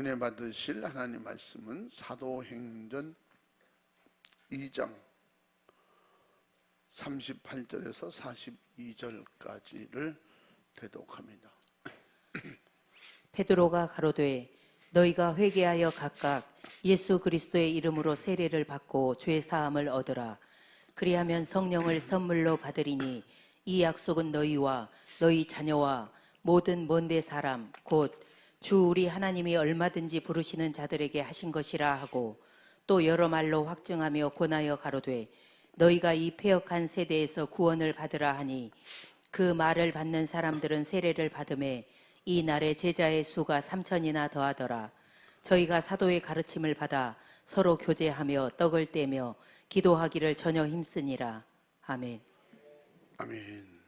은혜 받으실 하나님 말씀은 사도행전 2장 38절에서 42절까지를 대독합니다. 베드로가 가로되 너희가 회개하여 각각 예수 그리스도의 이름으로 세례를 받고 죄 사함을 얻으라. 그리하면 성령을 선물로 받으리니 이 약속은 너희와 너희 자녀와 모든 먼데 사람 곧 주 우리 하나님이 얼마든지 부르시는 자들에게 하신 것이라 하고, 또 여러 말로 확증하며 권하여 가로되 너희가 이 패역한 세대에서 구원을 받으라 하니, 그 말을 받는 사람들은 세례를 받음에 이 날에 제자의 수가 3,000이나 더하더라. 저희가 사도의 가르침을 받아 서로 교제하며 떡을 떼며 기도하기를 전혀 힘쓰니라. 아멘. 아멘.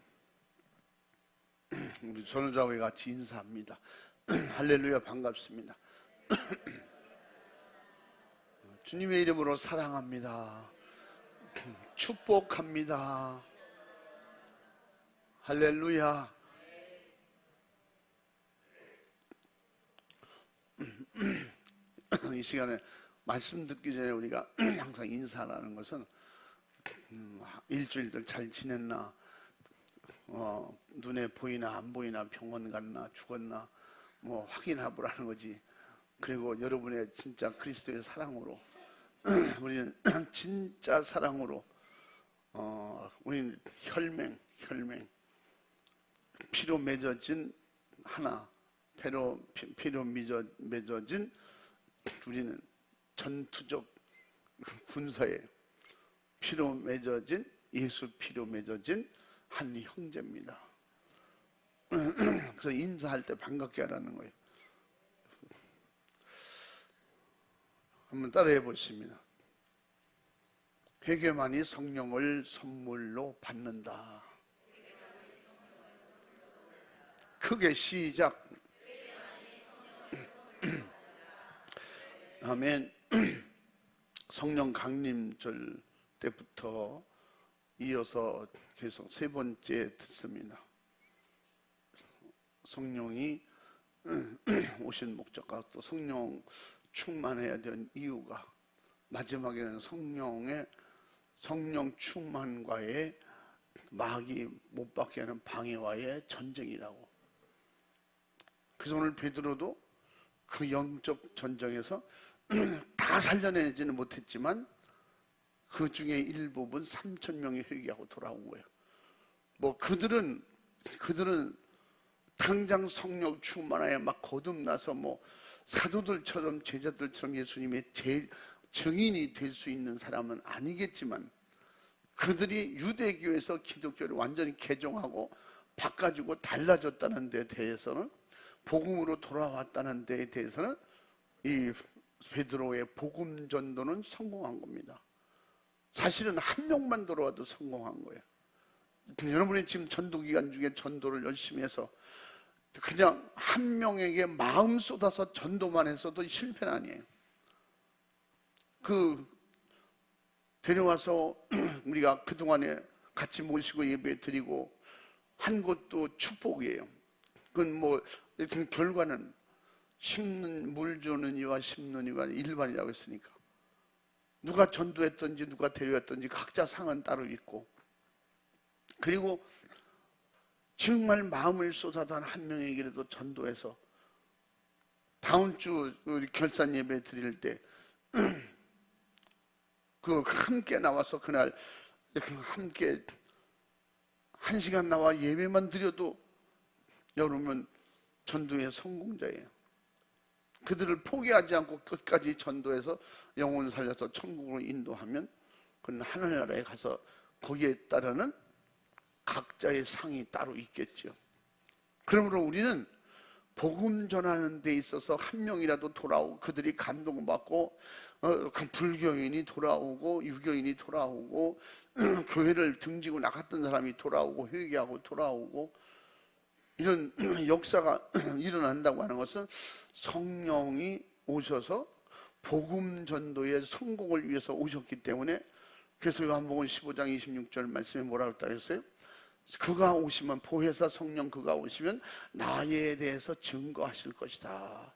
우리 전우자와 같이 인사합니다. 할렐루야, 반갑습니다. 주님의 이름으로 사랑합니다. 축복합니다. 할렐루야. 이 시간에 말씀 듣기 전에 우리가 항상 인사라는 것은 일주일들 잘 지냈나, 눈에 보이나 안 보이나, 병원 갔나 죽었나 뭐 확인해보라는 거지. 그리고 여러분의 진짜 그리스도의 사랑으로 우리는 진짜 사랑으로 우리는 혈맹 피로 맺어진 하나, 피로 맺어진 우리는 전투적 군사에 피로 맺어진, 예수 피로 맺어진 한 형제입니다. 그래서 인사할 때 반갑게 하라는 거예요. 한번 따라해 보십니다. 회개만이 성령을 선물로 받는다. 크게 시작. 아멘. 성령 강림절 때부터 이어서 계속 세 번째 듣습니다. 성령이 오신 목적과 또 성령 충만해야 되는 이유가, 마지막에는 성령 충만과의 마귀 못 받게 하는 방해와의 전쟁이라고. 그래서 오늘 베드로도 그 영적 전쟁에서 다 살려내지는 못했지만 그 중에 일부분 3,000명이 회개하고 돌아온 거예요. 뭐 그들은 당장 성령 충만하에 막 거듭나서 뭐 사도들처럼 제자들처럼 예수님의 증인이 될 수 있는 사람은 아니겠지만, 그들이 유대교에서 기독교를 완전히 개종하고 바꿔주고 달라졌다는 데 대해서는, 복음으로 돌아왔다는 데에 대해서는 이 베드로의 복음 전도는 성공한 겁니다. 사실은 한 명만 돌아와도 성공한 거예요. 여러분이 지금 전도 기간 중에 전도를 열심히 해서 그냥 한 명에게 마음 쏟아서 전도만 했어도 실패는 아니에요. 데려와서 우리가 그동안에 같이 모시고 예배 드리고 한 것도 축복이에요. 그건 뭐 결과는 물 주는 이와 심는 이와 일반이라고 했으니까, 누가 전도했든지 누가 데려왔든지 각자 상은 따로 있고, 그리고 정말 마음을 쏟아서 한 명에게라도 전도해서 다음 주 우리 결산 예배 드릴 때 함께 나와서 그날 함께 1시간 나와 예배만 드려도 여러분 전도의 성공자예요. 그들을 포기하지 않고 끝까지 전도해서 영혼 살려서 천국으로 인도하면 그는 하늘나라에 가서 거기에 따르는 각자의 상이 따로 있겠죠. 그러므로 우리는 복음 전하는 데 있어서 한 명이라도 돌아오고, 그들이 감동받고 그 불교인이 돌아오고 유교인이 돌아오고 교회를 등지고 나갔던 사람이 돌아오고 회개하고 돌아오고, 이런 역사가 일어난다고 하는 것은 성령이 오셔서 복음 전도의 성공을 위해서 오셨기 때문에. 그래서 요한복음 15장 26절 말씀에 뭐라고 했어요? 그가 오시면, 보혜사 성령 그가 오시면 나에 대해서 증거하실 것이다.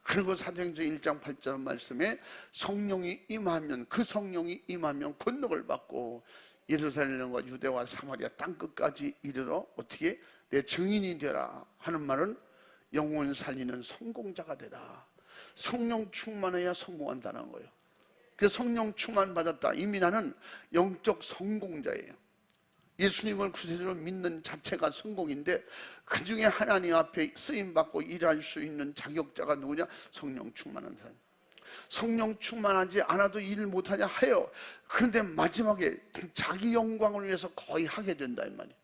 그리고 사도행전 1장 8절 말씀에 성령이 임하면, 그 성령이 임하면 권능을 받고 예루살렘과 유대와 사마리아 땅끝까지 이르러 어떻게 내 증인이 되라 하는 말은 영혼 살리는 성공자가 되라. 성령 충만해야 성공한다는 거예요. 그래서 성령 충만 받았다. 이미 나는 영적 성공자예요. 예수님을 구세주로 믿는 자체가 성공인데, 그 중에 하나님 앞에 쓰임받고 일할 수 있는 자격자가 누구냐? 성령 충만한 사람. 성령 충만하지 않아도 일 못하냐 해요. 그런데 마지막에 자기 영광을 위해서 거의 하게 된다 이 말이에요.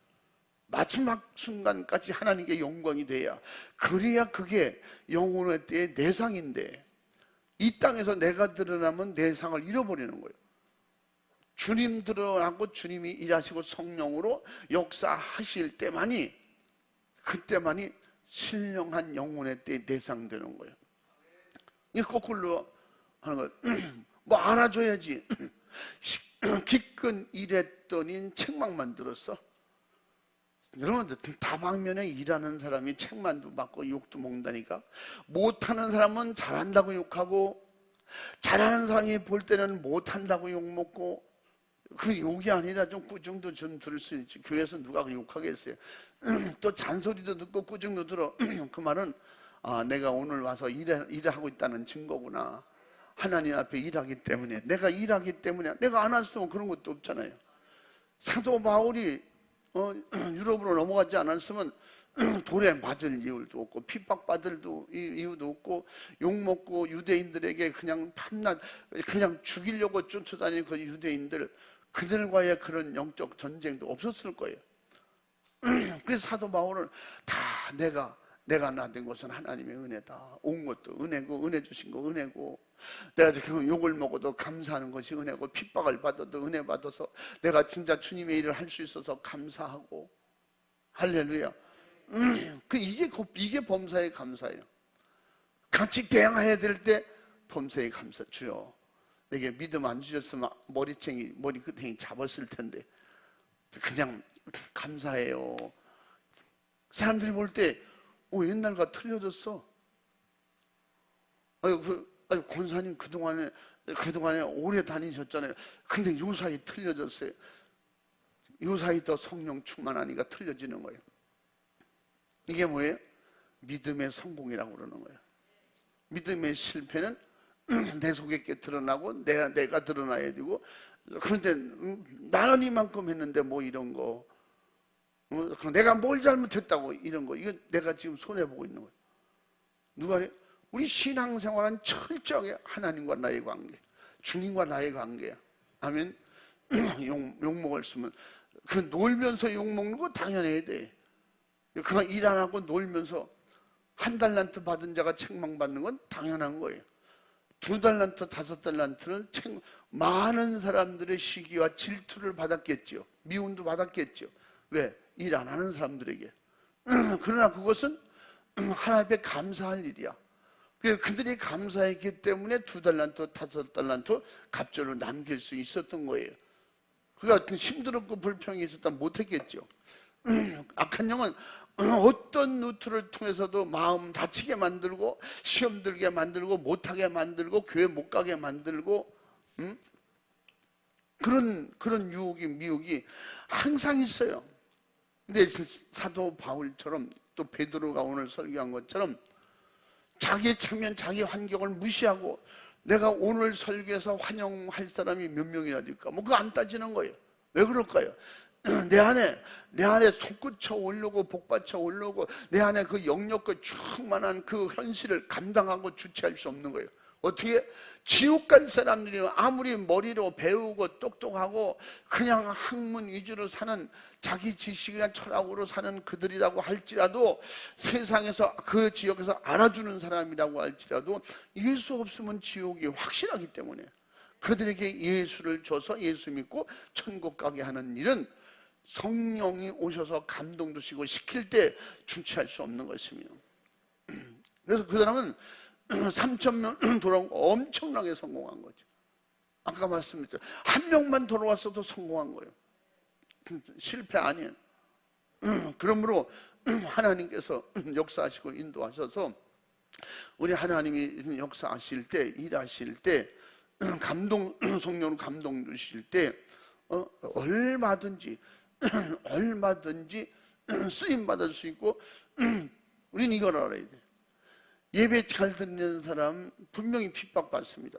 마지막 순간까지 하나님께 영광이 돼야, 그래야 그게 영혼의 때의 내상인데, 이 땅에서 내가 드러나면 내상을 잃어버리는 거예요. 주님 드러나고 주님이 일하시고 성령으로 역사하실 때만이, 그때만이 신령한 영혼의 때에 내상되는 거예요. 이게 거꾸로 하는 거예요. 뭐 알아줘야지. 기껏 일했더니 책망만 들었어. 여러분들 다방면에 일하는 사람이 책만도 받고 욕도 먹는다니까. 못하는 사람은 잘한다고 욕하고, 잘하는 사람이 볼 때는 못한다고 욕먹고. 그 욕이 아니라 좀 꾸중도 좀 들을 수 있지. 교회에서 누가 욕하겠어요. 또 잔소리도 듣고 꾸중도 들어. 그 말은 내가 오늘 와서 일하고 있다는 증거구나. 하나님 앞에 일하기 때문에, 내가 일하기 때문에. 내가 안 했으면 그런 것도 없잖아요. 사도 바울이 유럽으로 넘어가지 않았으면 돌에 맞을 이유도 없고, 핍박받을 이유도 없고, 욕먹고 유대인들에게 그냥 밤낮 그냥 죽이려고 쫓아다니는 그 유대인들, 그들과의 그런 영적 전쟁도 없었을 거예요. 그래서 사도 바울은 다 내가 나된 것은 하나님의 은혜다. 온 것도 은혜고, 은혜 주신 거 은혜고, 내가 지금 욕을 먹어도 감사하는 것이 은혜고, 핍박을 받아도 은혜 받아서 내가 진짜 주님의 일을 할 수 있어서 감사하고. 할렐루야. 이게 범사의 감사예요. 같이 대항해야 될 때 범사의 감사. 주여, 내게 믿음 안 주셨으면 머리끝에 잡았을 텐데 그냥 감사해요. 사람들이 볼 때 옛날과 틀려졌어. 아유 권사님 그동안에 오래 다니셨잖아요. 근데 요사이 틀려졌어요. 요사이 더 성령 충만하니까 틀려지는 거예요. 이게 뭐예요? 믿음의 성공이라고 그러는 거예요. 믿음의 실패는 내 속에 드러나고 내가 드러나야 되고. 그런데 나는 이만큼 했는데 뭐 이런 거, 그럼 내가 뭘 잘못했다고 이런 거, 이거 내가 지금 손해보고 있는 거예요. 누가 그래? 우리 신앙생활은 철저하게 하나님과 나의 관계, 주님과 나의 관계야. 아멘. 욕먹을 수면 그 놀면서 욕먹는 거 당연해야 돼. 그만 일 안 하고 놀면서 1달란트 받은 자가 책망받는 건 당연한 거예요. 2달란트, 5달란트는 많은 사람들의 시기와 질투를 받았겠죠. 미움도 받았겠죠. 왜? 일 안 하는 사람들에게. 그러나 그것은 하나님 앞에 감사할 일이야. 그들이 감사했기 때문에 2달란트, 5달란트 갑절로 남길 수 있었던 거예요. 그러니까 힘들었고 불평이 있었다면 못했겠죠. 악한 영은 어떤 루트를 통해서도 마음 다치게 만들고, 시험 들게 만들고, 못하게 만들고, 교회 못 가게 만들고, 그런 유혹이, 미혹이 항상 있어요. 근데 사도 바울처럼, 또 베드로가 오늘 설교한 것처럼 자기 측면, 자기 환경을 무시하고, 내가 오늘 설교에서 환영할 사람이 몇 명이나 될까? 그거 안 따지는 거예요. 왜 그럴까요? 내 안에 솟구쳐 오르고 복받쳐 오르고, 내 안에 그 역력과 충만한 그 현실을 감당하고 주체할 수 없는 거예요. 어떻게? 지옥 간 사람들이 아무리 머리로 배우고 똑똑하고 그냥 학문 위주로 사는, 자기 지식이나 철학으로 사는 그들이라고 할지라도, 세상에서 그 지역에서 알아주는 사람이라고 할지라도 예수 없으면 지옥이 확실하기 때문에 그들에게 예수를 줘서 예수 믿고 천국 가게 하는 일은 성령이 오셔서 감동 주시고 시킬 때 주체할 수 없는 것입니다. 그래서 그 사람은 3,000명 돌아온 거 엄청나게 성공한 거죠. 아까 말씀드렸죠. 한 명만 돌아왔어도 성공한 거예요. 실패 아니에요. 그러므로 하나님께서 역사하시고 인도하셔서 우리 하나님이 역사하실 때, 일하실 때, 성령으로 감동 주실 때 얼마든지 쓰임 받을 수 있고, 우리는 이걸 알아야 돼. 예배 잘 듣는 사람 분명히 핍박받습니다.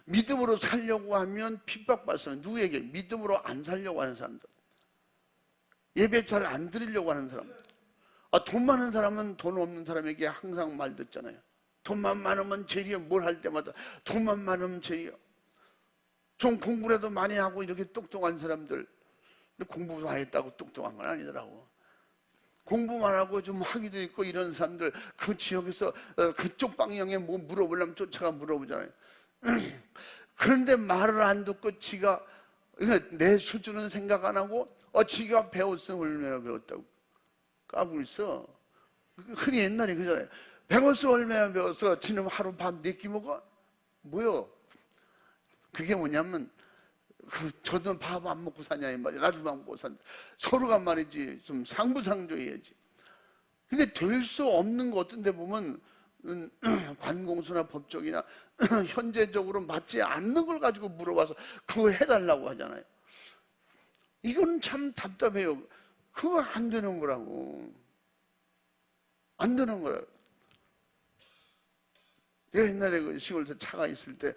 믿음으로 살려고 하면 핍박받습니다. 누구에게? 믿음으로 안 살려고 하는 사람들, 예배 잘 안 드리려고 하는 사람. 돈 많은 사람은 돈 없는 사람에게 항상 말 듣잖아요. 돈만 많으면 죄리여. 뭘 할 때마다 돈만 많으면 죄리여. 좀 공부라도 많이 하고 이렇게 똑똑한 사람들, 공부도 안 했다고 똑똑한 건 아니더라고. 공부만 하고 좀 학위도 있고 이런 사람들, 그 지역에서 그쪽 방향에 뭐 물어보려면 쫓아가 물어보잖아요. 그런데 말을 안 듣고 지가, 내 수준은 생각 안 하고 지가 배웠으면 얼마나 배웠다고 까불고 있어. 흔히 옛날에 그러잖아요. 배웠어 얼마나 배웠어. 지금 하루 밤 4끼 먹어? 뭐요? 그게 뭐냐면, 저도 밥 안 먹고 사냐 이 말이야. 나도 안 먹고 산다. 서로가 말이지 좀 상부상조해야지. 근데 될 수 없는 거 어떤 데 보면 관공서나 법적이나 현재적으로 맞지 않는 걸 가지고 물어봐서 그거 해달라고 하잖아요. 이건 참 답답해요. 그거 안 되는 거라고. 안 되는 거라. 내가 옛날에 그 시골에서 차가 있을 때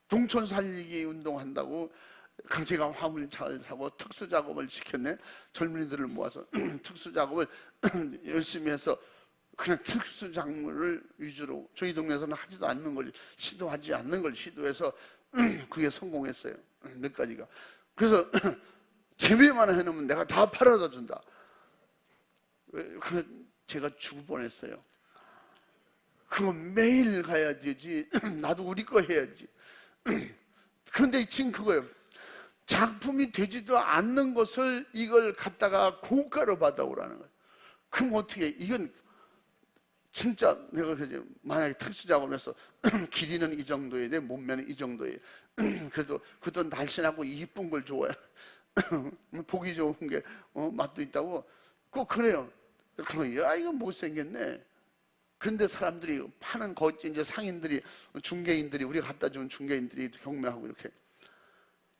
동촌 살리기 운동한다고 제가 화물차를 사고 특수작업을 시켰네. 젊은이들을 모아서 특수작업을 열심히 해서 그냥 특수작물을 위주로, 저희 동네에서는 하지도 않는 걸, 시도하지 않는 걸 시도해서 그게 성공했어요. 몇 가지가. 그래서 재배만 해놓으면 내가 다 팔아다 준다. 제가 죽을 뻔했어요. 그거 매일 가야 되지. 나도 우리 거 해야지. 그런데 지금 그거예요. 작품이 되지도 않는 것을 이걸 갖다가 고가로 받아오라는 거예요. 그럼 어떻게, 이건 진짜 내가 그죠. 만약에 특수작업을 해서 길이는 이 정도여야 돼, 몸매는 이 정도여야 돼. 그래도 그것도 날씬하고 이쁜 걸 좋아해. 보기 좋은 게 맛도 있다고 꼭 그래요. 그러면 야, 이거 못생겼네. 그런데 사람들이 파는 이제 상인들이, 중개인들이, 우리가 갖다 주는 중개인들이 경매하고 이렇게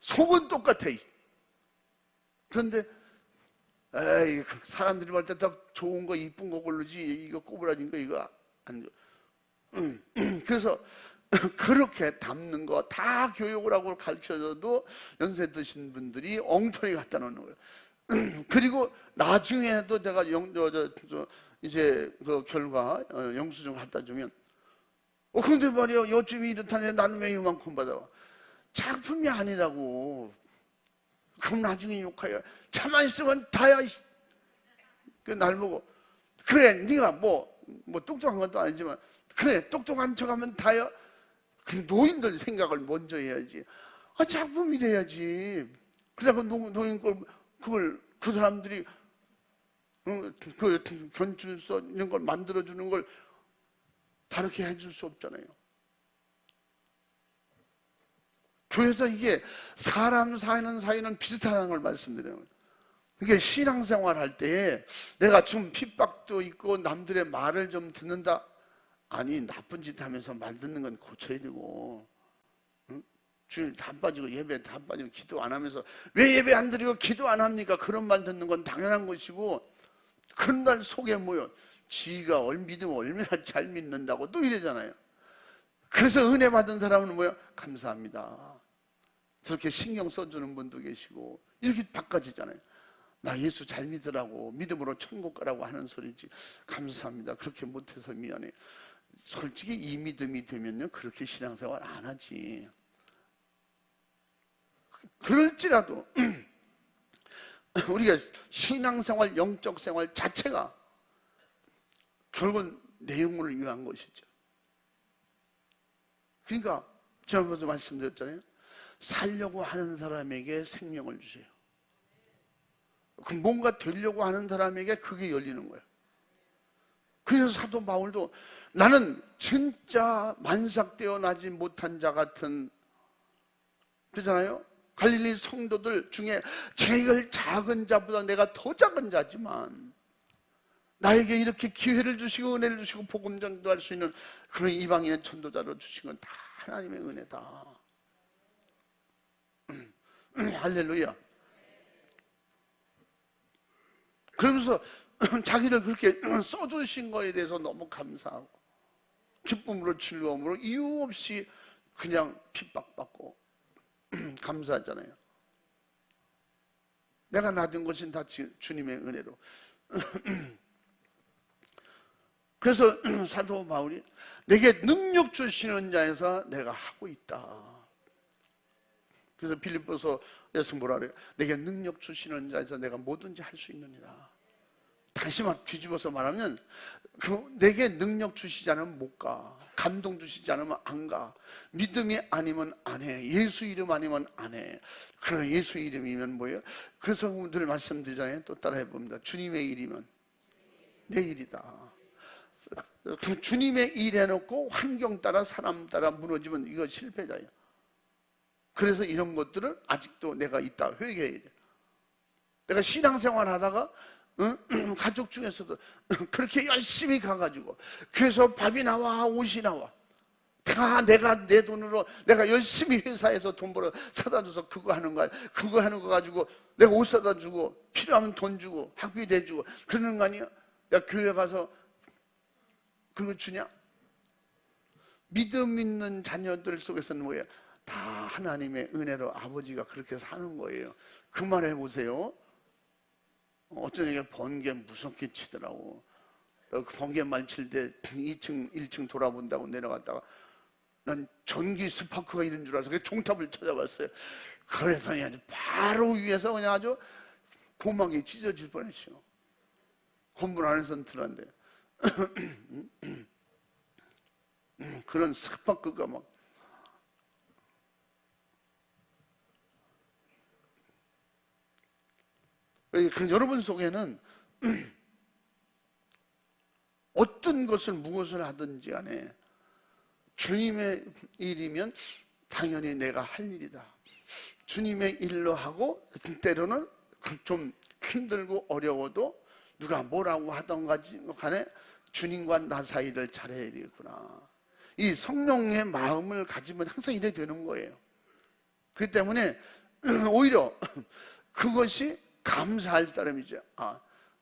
속은 똑같아. 그런데 에이, 사람들이 볼 때 딱 좋은 거 이쁜 거 고르지, 이거 꼬부라진 거 이거 안 줘. 그래서 그렇게 담는 거 다 교육을 하고 가르쳐줘도 연세 드신 분들이 엉터리 갖다 놓는 거예요. 그리고 나중에도 제가 이제 그 결과 영수증 갖다 주면 근데 말이야, 요즘이 이렇다네. 나는 왜 이만큼 받아? 작품이 아니라고. 그럼 나중에 욕하여. 가만히 있으면 다야. 날 보고 그래, 네가 뭐 똑똑한 것도 아니지만 그래, 똑똑한 척하면 다야. 그 노인들 생각을 먼저 해야지. 작품이 돼야지. 그래서 노인 그걸 그 사람들이 그 견줄서 이런 걸 만들어주는 걸 다르게 해줄 수 없잖아요. 교회에서 이게 사람 사는 사이는 비슷하다는 걸 말씀드려요. 이게 신앙생활 할 때에 내가 좀 핍박도 있고 남들의 말을 좀 듣는다. 아니, 나쁜 짓 하면서 말 듣는 건 고쳐야 되고, 주일 다 빠지고 예배 다 빠지고 기도 안 하면서 왜 예배 안 드리고 기도 안 합니까? 그런 말 듣는 건 당연한 것이고, 그런 날 속에 뭐요? 지가 믿으면 얼마나 잘 믿는다고 또 이러잖아요. 그래서 은혜 받은 사람은 뭐요? 감사합니다. 저렇게 신경 써주는 분도 계시고 이렇게 바꿔지잖아요. 나 예수 잘 믿으라고, 믿음으로 천국 가라고 하는 소리지. 감사합니다. 그렇게 못해서 미안해. 솔직히 이 믿음이 되면요, 그렇게 신앙생활 안 하지. 그럴지라도 우리가 신앙생활, 영적 생활 자체가 결국은 내용을 위한 것이죠. 그러니까 지난번에도 말씀드렸잖아요. 살려고 하는 사람에게 생명을 주세요. 뭔가 되려고 하는 사람에게 그게 열리는 거예요. 그래서 사도 바울도 나는 진짜 만삭되어 나지 못한 자 같은, 그러잖아요. 갈릴리 성도들 중에 제일 작은 자보다 내가 더 작은 자지만 나에게 이렇게 기회를 주시고 은혜를 주시고 복음 전도할 수 있는 그런 이방인의 전도자로 주신 건 다 하나님의 은혜다. 할렐루야. 그러면서 자기를 그렇게 써주신 거에 대해서 너무 감사하고 기쁨으로 즐거움으로 이유 없이 그냥 핍박받고 감사하잖아요. 내가 놔둔 것은 다 주님의 은혜로. 그래서 사도 바울이 내게 능력 주시는 자에서 내가 하고 있다. 그래서 빌립보서에서 뭐라 그래요? 내게 능력 주시는 자에서 내가 뭐든지 할 수 있느니라. 다시 막 뒤집어서 말하면 내게 능력 주시지 않으면 못 가. 감동 주시지 않으면 안 가. 믿음이 아니면 안 해. 예수 이름 아니면 안 해. 그러나 예수 이름이면 뭐예요? 그래서 늘 말씀드리잖아요. 또 따라해 봅니다. 주님의 일이면 내 일이다. 그 주님의 일 해놓고 환경 따라 사람 따라 무너지면 이거 실패자예요. 그래서 이런 것들을 아직도 내가 있다 회개해야 돼. 내가 신앙생활 하다가 가족 중에서도 그렇게 열심히 가가지고 그래서 밥이 나와 옷이 나와 다 내가 내 돈으로 내가 열심히 회사에서 돈 벌어 사다 줘서 그거 하는 거 가지고 내가 옷 사다 주고 필요하면 돈 주고 학비 내주고 그러는 거 아니야? 야 교회 가서 그거 주냐? 믿음 있는 자녀들 속에서는 뭐예요? 다 하나님의 은혜로 아버지가 그렇게 사는 거예요. 그 말 해보세요. 어쩐 얘기가 번개 무섭게 치더라고. 번개만 칠 때 2층, 1층 돌아본다고 내려갔다가 난 전기 스파크가 있는 줄 알아서 그 종탑을 찾아봤어요. 그래서니 아주 바로 위에서 그냥 아주 고막이 찢어질 뻔했어요. 건물 안에서는 들었는데 그런 스파크가 막 여러분 속에는 어떤 것을 무엇을 하든지 간에 주님의 일이면 당연히 내가 할 일이다. 주님의 일로 하고 때로는 좀 힘들고 어려워도 누가 뭐라고 하던 간에 주님과 나 사이를 잘해야 되겠구나. 이 성령의 마음을 가지면 항상 이래 되는 거예요. 그렇기 때문에 오히려 그것이 감사할 따름이죠.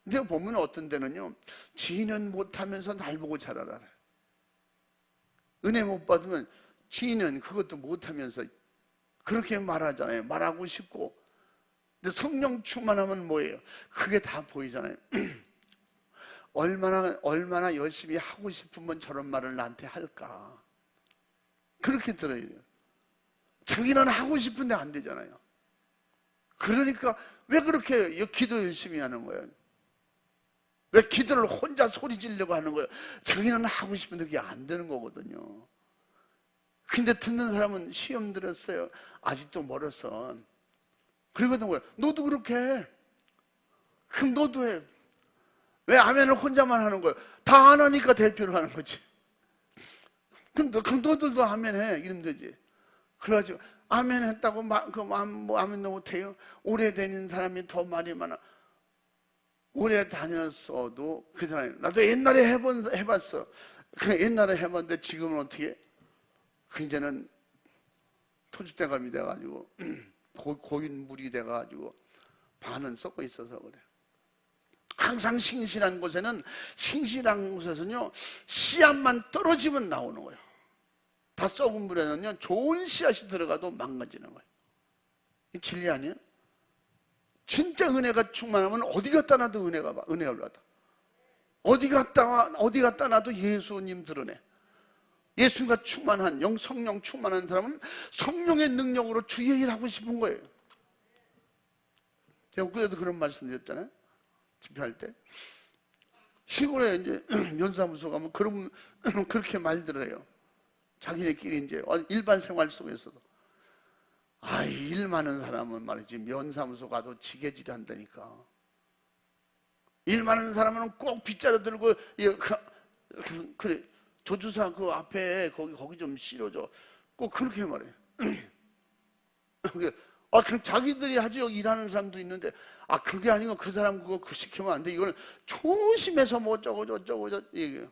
근데 보면 어떤 데는요, 지는 못하면서 날 보고 잘하라. 은혜 못 받으면 지는 그것도 못하면서 그렇게 말하잖아요. 말하고 싶고. 근데 성령 충만하면 뭐예요? 그게 다 보이잖아요. 얼마나 열심히 하고 싶으면 저런 말을 나한테 할까? 그렇게 들어야 돼요. 자기는 하고 싶은데 안 되잖아요. 그러니까 왜 그렇게 기도 열심히 하는 거예요? 왜 기도를 혼자 소리 지르려고 하는 거예요? 자기는 하고 싶은데 그게 안 되는 거거든요. 근데 듣는 사람은 시험 들었어요. 아직도 멀었어. 그러거든 거예요. 너도 그렇게 해. 그럼 너도 해. 왜 아멘을 혼자만 하는 거예요? 다 안 하니까 대표를 하는 거지. 그럼 너들도 아멘 해. 이러면 되지. 그래가지고 아멘 했다고 뭐 아멘도 못해요. 오래 다니는 사람이 더 말이 많아. 오래 다녔어도 그잖아요. 나도 옛날에 해봤어. 그 옛날에 해봤는데 지금은 어떻게? 그 이제는 토주대감이 돼가지고 고인 물이 돼가지고 반은 썩어 있어서 그래. 항상 싱싱한 곳에는요 씨앗만 떨어지면 나오는 거예요. 다 썩은 물에는요 좋은 씨앗이 들어가도 망가지는 거예요. 이 진리 아니에요? 진짜 은혜가 충만하면 어디 갖다 놔도 은혜를 받아. 어디 갖다 놔도 예수님 드러내. 예수가 충만한 성령 충만한 사람은 성령의 능력으로 주의 일 하고 싶은 거예요. 제가 그때도 그런 말씀 드렸잖아요. 집회할 때 시골에 이제 면사무소 가면 그렇게 말들어요. 자기네끼리 이제 일반 생활 속에서도 일 많은 사람은 말이지 면사무소 가도 지게질 한다니까. 일 많은 사람은 꼭 빗자루 들고 그래 조주사 그 앞에 거기 좀 실어줘. 꼭 그렇게 말해. 그럼 자기들이 하지, 여기 일하는 사람도 있는데, 그게 아니고 그 사람 그거 시키면 안 돼. 이거는 조심해서 뭐 어쩌고 저쩌고 얘기해요.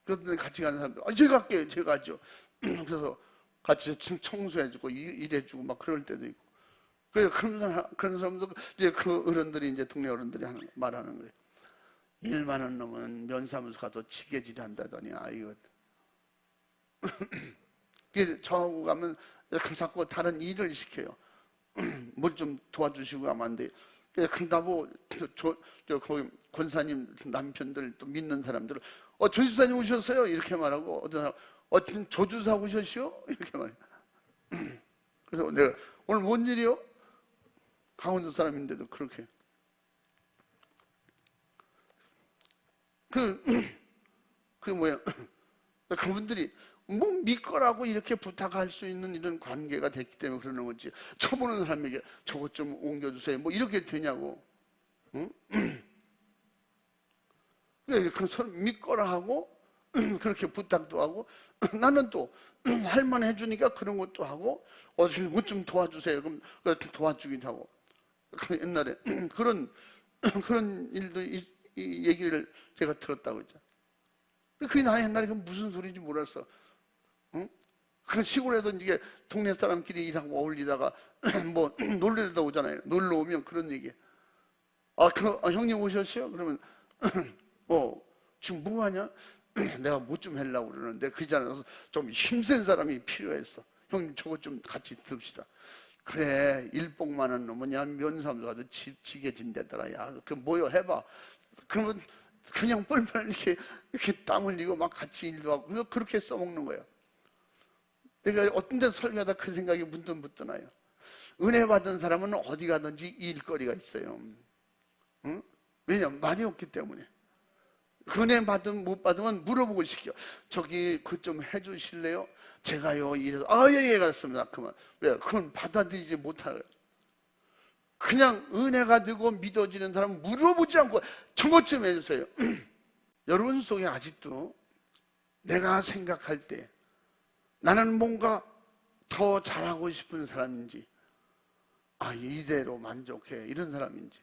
그랬더니 같이 가는 사람들, 제가 할게요. 제가 하죠. 그래서 같이 청소해주고 일해주고 막 그럴 때도 있고. 그래서 그런 사람도 이제 그 어른들이 이제 동네 어른들이 말하는 거예요. 일 많은 놈은 면사무소 가서 지게질 한다더니 이거. 저하고 가면 자꾸 다른 일을 시켜요. 뭘 좀 도와주시고 하면 안 돼. 그다고 거기 권사님 남편들 또 믿는 사람들은 조주사님 오셨어요? 이렇게 말하고 어떤 사람 지금 조주사 오셨시오? 이렇게 말해요. 그래서 내가 오늘 뭔 일이요? 강원도 사람인데도 그렇게. 그게 뭐야? 그분들이 뭐 믿거라고 이렇게 부탁할 수 있는 이런 관계가 됐기 때문에 그러는 거지. 쳐보는 사람에게 저것 좀 옮겨주세요. 뭐 이렇게 되냐고. 응? 그 사람 믿거라 하고 그렇게 부탁도 하고 나는 또 할 만 해주니까 그런 것도 하고 뭐 좀 도와주세요. 그럼 도와주기도 하고. 옛날에 그런 일도 이 얘기를 제가 들었다고 했죠. 그게 나 옛날에 그 무슨 소리인지 몰랐어. 응? 그 시골에도 이게 동네 사람끼리 일하고 어울리다가 뭐 놀러다 오잖아요. 놀러 오면 그런 얘기. 형님 오셨어요? 그러면 지금 뭐 하냐? 내가 뭐 좀 하려고 그러는데 그러잖아요. 좀 힘센 사람이 필요했어. 형님 저거 좀 같이 듭시다. 그래, 일복 많은 놈은 야 면사무소 가서 지게진대더라. 야, 그 뭐요 해봐. 그러면 그냥 뻘뻘 이렇게 땀 흘리고 막 같이 일도 하고 그렇게 써먹는 거예요. 내가 어떤 데 설교하다 그 생각이 문득 나요. 은혜 받은 사람은 어디 가든지 일거리가 있어요. 응? 왜냐면 말이 없기 때문에. 은혜 못 받으면 물어보고 시켜. 저기 그 좀 해주실래요? 제가요 이래서 예 그렇습니다. 그만. 왜? 그건 받아들이지 못하요. 그냥 은혜가 되고 믿어지는 사람은 물어보지 않고 저것 좀 해주세요. 여러분 속에 아직도 내가 생각할 때 나는 뭔가 더 잘하고 싶은 사람인지 이대로 만족해 이런 사람인지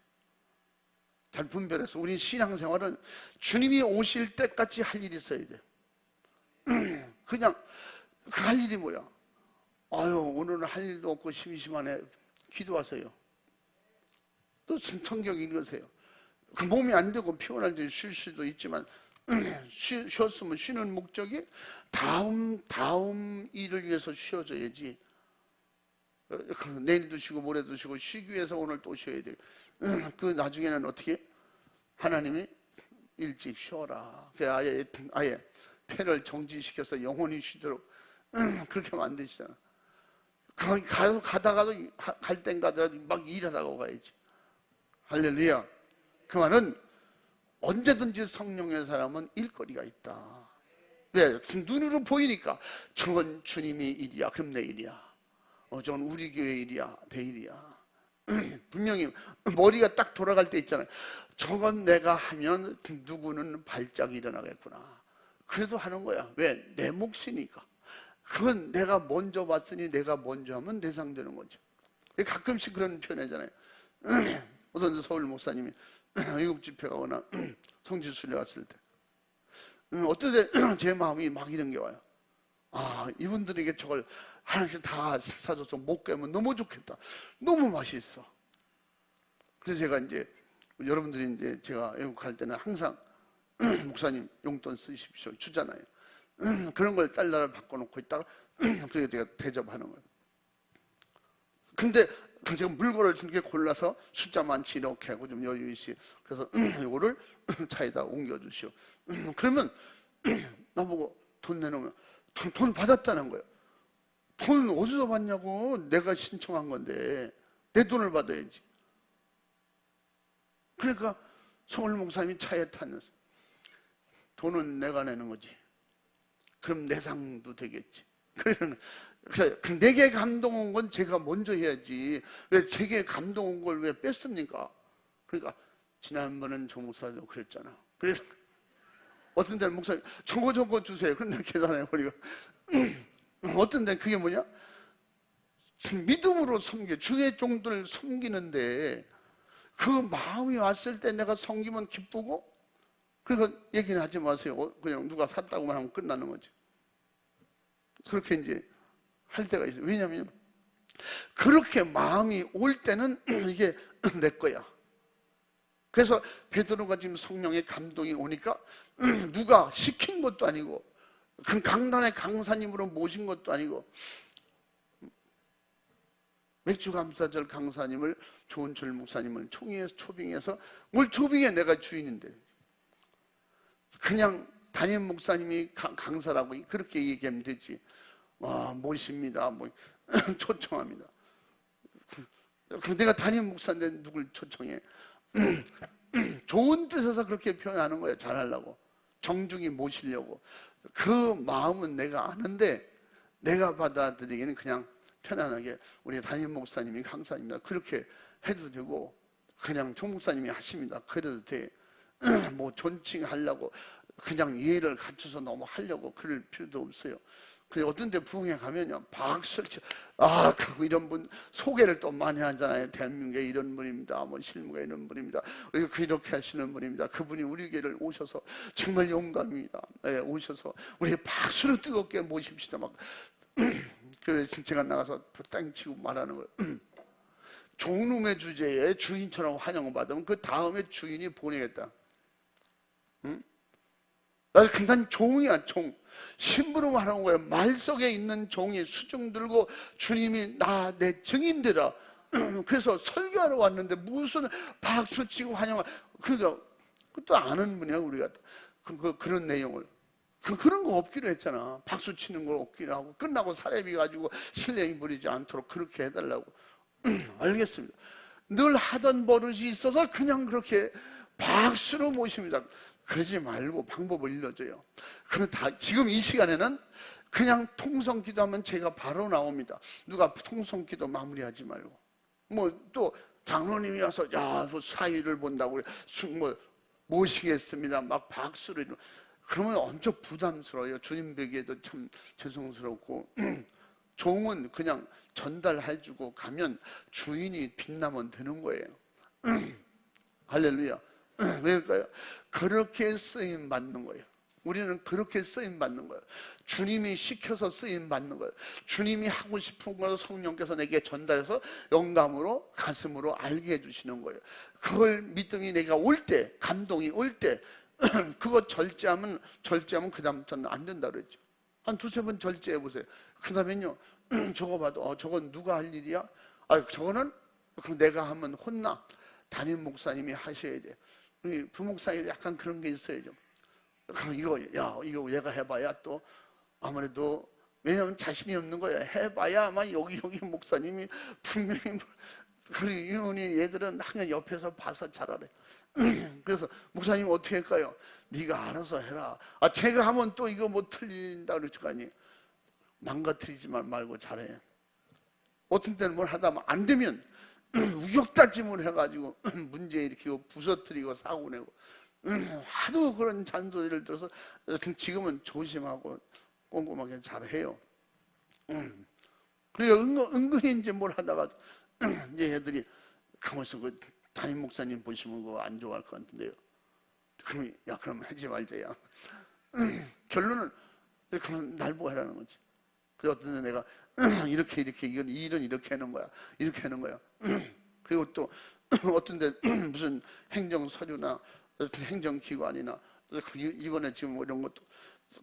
잘 분별해서 우리 신앙생활은 주님이 오실 때까지 할 일이 있어야 돼. 그냥 그 할 일이 뭐야? 오늘은 할 일도 없고 심심하네. 기도하세요. 또 성경 읽으세요. 그 몸이 안 되고 피곤할 때 쉴 수도 있지만 쉬었으면 쉬는 목적이 다음 일을 위해서 쉬어줘야지. 내일도 쉬고 모레도 쉬고 쉬기 위해서 오늘 또 쉬어야 돼. 그 나중에는 어떻게? 하나님이 일찍 쉬어라. 아예 폐를 정지시켜서 영원히 쉬도록 그렇게 만드시잖아. 가다가도 갈 땐 가다가 막 일하다가 가야지. 할렐루야. 그 말은 언제든지 성령의 사람은 일거리가 있다. 왜? 눈으로 보이니까 저건 주님의 일이야. 그럼 내 일이야. 저건 우리 교회 일이야. 내 일이야. 분명히 머리가 딱 돌아갈 때 있잖아요. 저건 내가 하면 누구는 발작이 일어나겠구나. 그래도 하는 거야. 왜? 내 몫이니까. 그건 내가 먼저 봤으니 내가 먼저 하면 대상되는 거죠. 가끔씩 그런 표현하잖아요. 어떤 서울 목사님이 외국 집회가 오나 성지순례 왔을 때 어떨 때 제 마음이 막 이런 게 와요. 이분들에게 저걸 하나씩 다 사줘서 못 깨면 너무 좋겠다. 너무 맛있어. 그래서 제가 이제 여러분들이 이제 제가 외국 갈 때는 항상 목사님 용돈 쓰십시오 주잖아요. 그런 걸 달러를 바꿔놓고 있다가 그게 제가 대접하는 거예요. 근데 제가 물건을 이렇게 골라서 숫자 많지 이렇게 하고 좀 여유 있이 그래서 이거를 차에다 옮겨주시오. 그러면 나보고 돈 내놓으면 돈 받았다는 거예요. 돈 어디서 받냐고. 내가 신청한 건데 내 돈을 받아야지. 그러니까 서울 목사님이 차에 타면서 돈은 내가 내는 거지. 그럼 내 상도 되겠지. 그래서 내게 감동 온 건 제가 먼저 해야지. 왜 제게 감동 온 걸 왜 뺐습니까? 그러니까 지난번엔 조 목사도 그랬잖아. 그래서 어떤 데는 목사님 저거 주세요. 그런데 계산해버리고 어떤 데는 그게 뭐냐? 믿음으로 섬겨 주의 종들을 섬기는데 그 마음이 왔을 때 내가 섬기면 기쁘고, 그러니까 얘기는 하지 마세요. 그냥 누가 샀다고만 하면 끝나는 거지. 그렇게 이제 할 때가 있어요. 왜냐하면 그렇게 마음이 올 때는 이게 내 거야. 그래서 베드로가 지금 성령의 감동이 오니까 누가 시킨 것도 아니고 그 강단의 강사님으로 모신 것도 아니고, 맥주감사절 강사님을 조은철 목사님을 초빙해서 뭘 초빙해 내가 주인인데, 그냥 담임 목사님이 강사라고 그렇게 얘기하면 되지. 모십니다. 뭐 초청합니다. 그 내가 담임 목사인데 누굴 초청해? 좋은 뜻에서 그렇게 표현하는 거야. 잘하려고, 정중히 모시려고. 그 마음은 내가 아는데 내가 받아들이기는 그냥 편안하게 우리 담임 목사님이 강사입니다, 그렇게 해도 되고, 그냥 조 목사님이 하십니다, 그래도 돼. 뭐 존칭하려고 그냥 예의를 갖춰서 너무 하려고 그럴 필요도 없어요. 그 어떤 데 부흥회 가면요, 박수를 쳐. 그리고 이런 분 소개를 또 많이 하잖아요. 대한민국에 이런 분입니다, 뭐 실무가 이런 분입니다, 이렇게 하시는 분입니다. 그분이 우리 교회를 오셔서 정말 영광입니다. 네, 오셔서 우리 박수를 뜨겁게 모십시다. 막 그래서 제가 나가서 땡치고 말하는 거예요. 종룸의 주제에 주인처럼 환영을 받으면 그 다음에 주인이 보내겠다. 응? 난 종이야, 종. 심부름하는 거예요. 말 속에 있는 종이 수중 들고 주님이 내 증인되라. 그래서 설교하러 왔는데 무슨 박수 치고 환영을, 그러니까 또 아는 분이야 우리가. 그런 내용을. 그런 거 없기로 했잖아. 박수 치는 거 없기로 하고, 끝나고 사례비 가지고 실례 부리지 않도록 그렇게 해달라고. 알겠습니다. 늘 하던 버릇이 있어서 그냥 그렇게 박수로 모십니다. 그러지 말고 방법을 일러줘요. 그렇다. 지금 이 시간에는 그냥 통성 기도하면 제가 바로 나옵니다. 누가 통성 기도 마무리하지 말고, 뭐 또 장로님이 와서 사위를 본다고 그래, 모시겠습니다, 막 박수를. 그러면 엄청 부담스러워요. 주님 뵈기에도 참 죄송스럽고. 종은 그냥 전달해주고 가면 주인이 빛나면 되는 거예요. 할렐루야. 왜일까요? 그렇게 쓰임 받는 거예요. 우리는 그렇게 쓰임 받는 거예요. 주님이 시켜서 쓰임 받는 거예요. 주님이 하고 싶은 걸 성령께서 내게 전달해서 영감으로, 가슴으로 알게 해주시는 거예요. 그걸 믿음이 내가 올 때, 감동이 올 때, 그거 절제하면 그 다음부터는 안 된다 그랬죠. 한 두세 번 절제해 보세요. 그 다음에는요, 저거 봐도 저건 누가 할 일이야? 저거는 그럼 내가 하면 혼나. 담임 목사님이 하셔야 돼. 우리 부목사님이 약간 그런 게 있어야죠. 그럼 이거 얘가 해봐야 또 아무래도, 왜냐면 자신이 없는 거야. 해봐야 아마 여기 목사님이 분명히, 그리고 얘들은 항상 옆에서 봐서 잘하래. 그래서 목사님 어떻게 할까요? 네가 알아서 해라. 제가 하면 또 이거 뭐 틀린다 그럴 거 아니에요. 망가뜨리지 말고 잘해. 어떤 때는 뭘 하다 보면 안 되면 우격다짐을 해가지고 문제 일으키고 부서뜨리고 사고 내고, 하도 그런 잔소리를 들어서 지금은 조심하고 꼼꼼하게 잘해요. 그러니까 은근히 이제 뭘 하다가 이제 애들이 가만있어, 그 담임 목사님 보시면 그거 안 좋아할 것 같은데요. 그럼 하지 말자야. 결론은 그럼 날 보고 하라는 거지. 그래서 어떤 데 내가 이렇게 이건 일은 이렇게 하는 거야, 이렇게 하는 거야. 그리고 또 어떤 데 무슨 행정 서류나 행정기관이나 이번에 지금 이런 것도,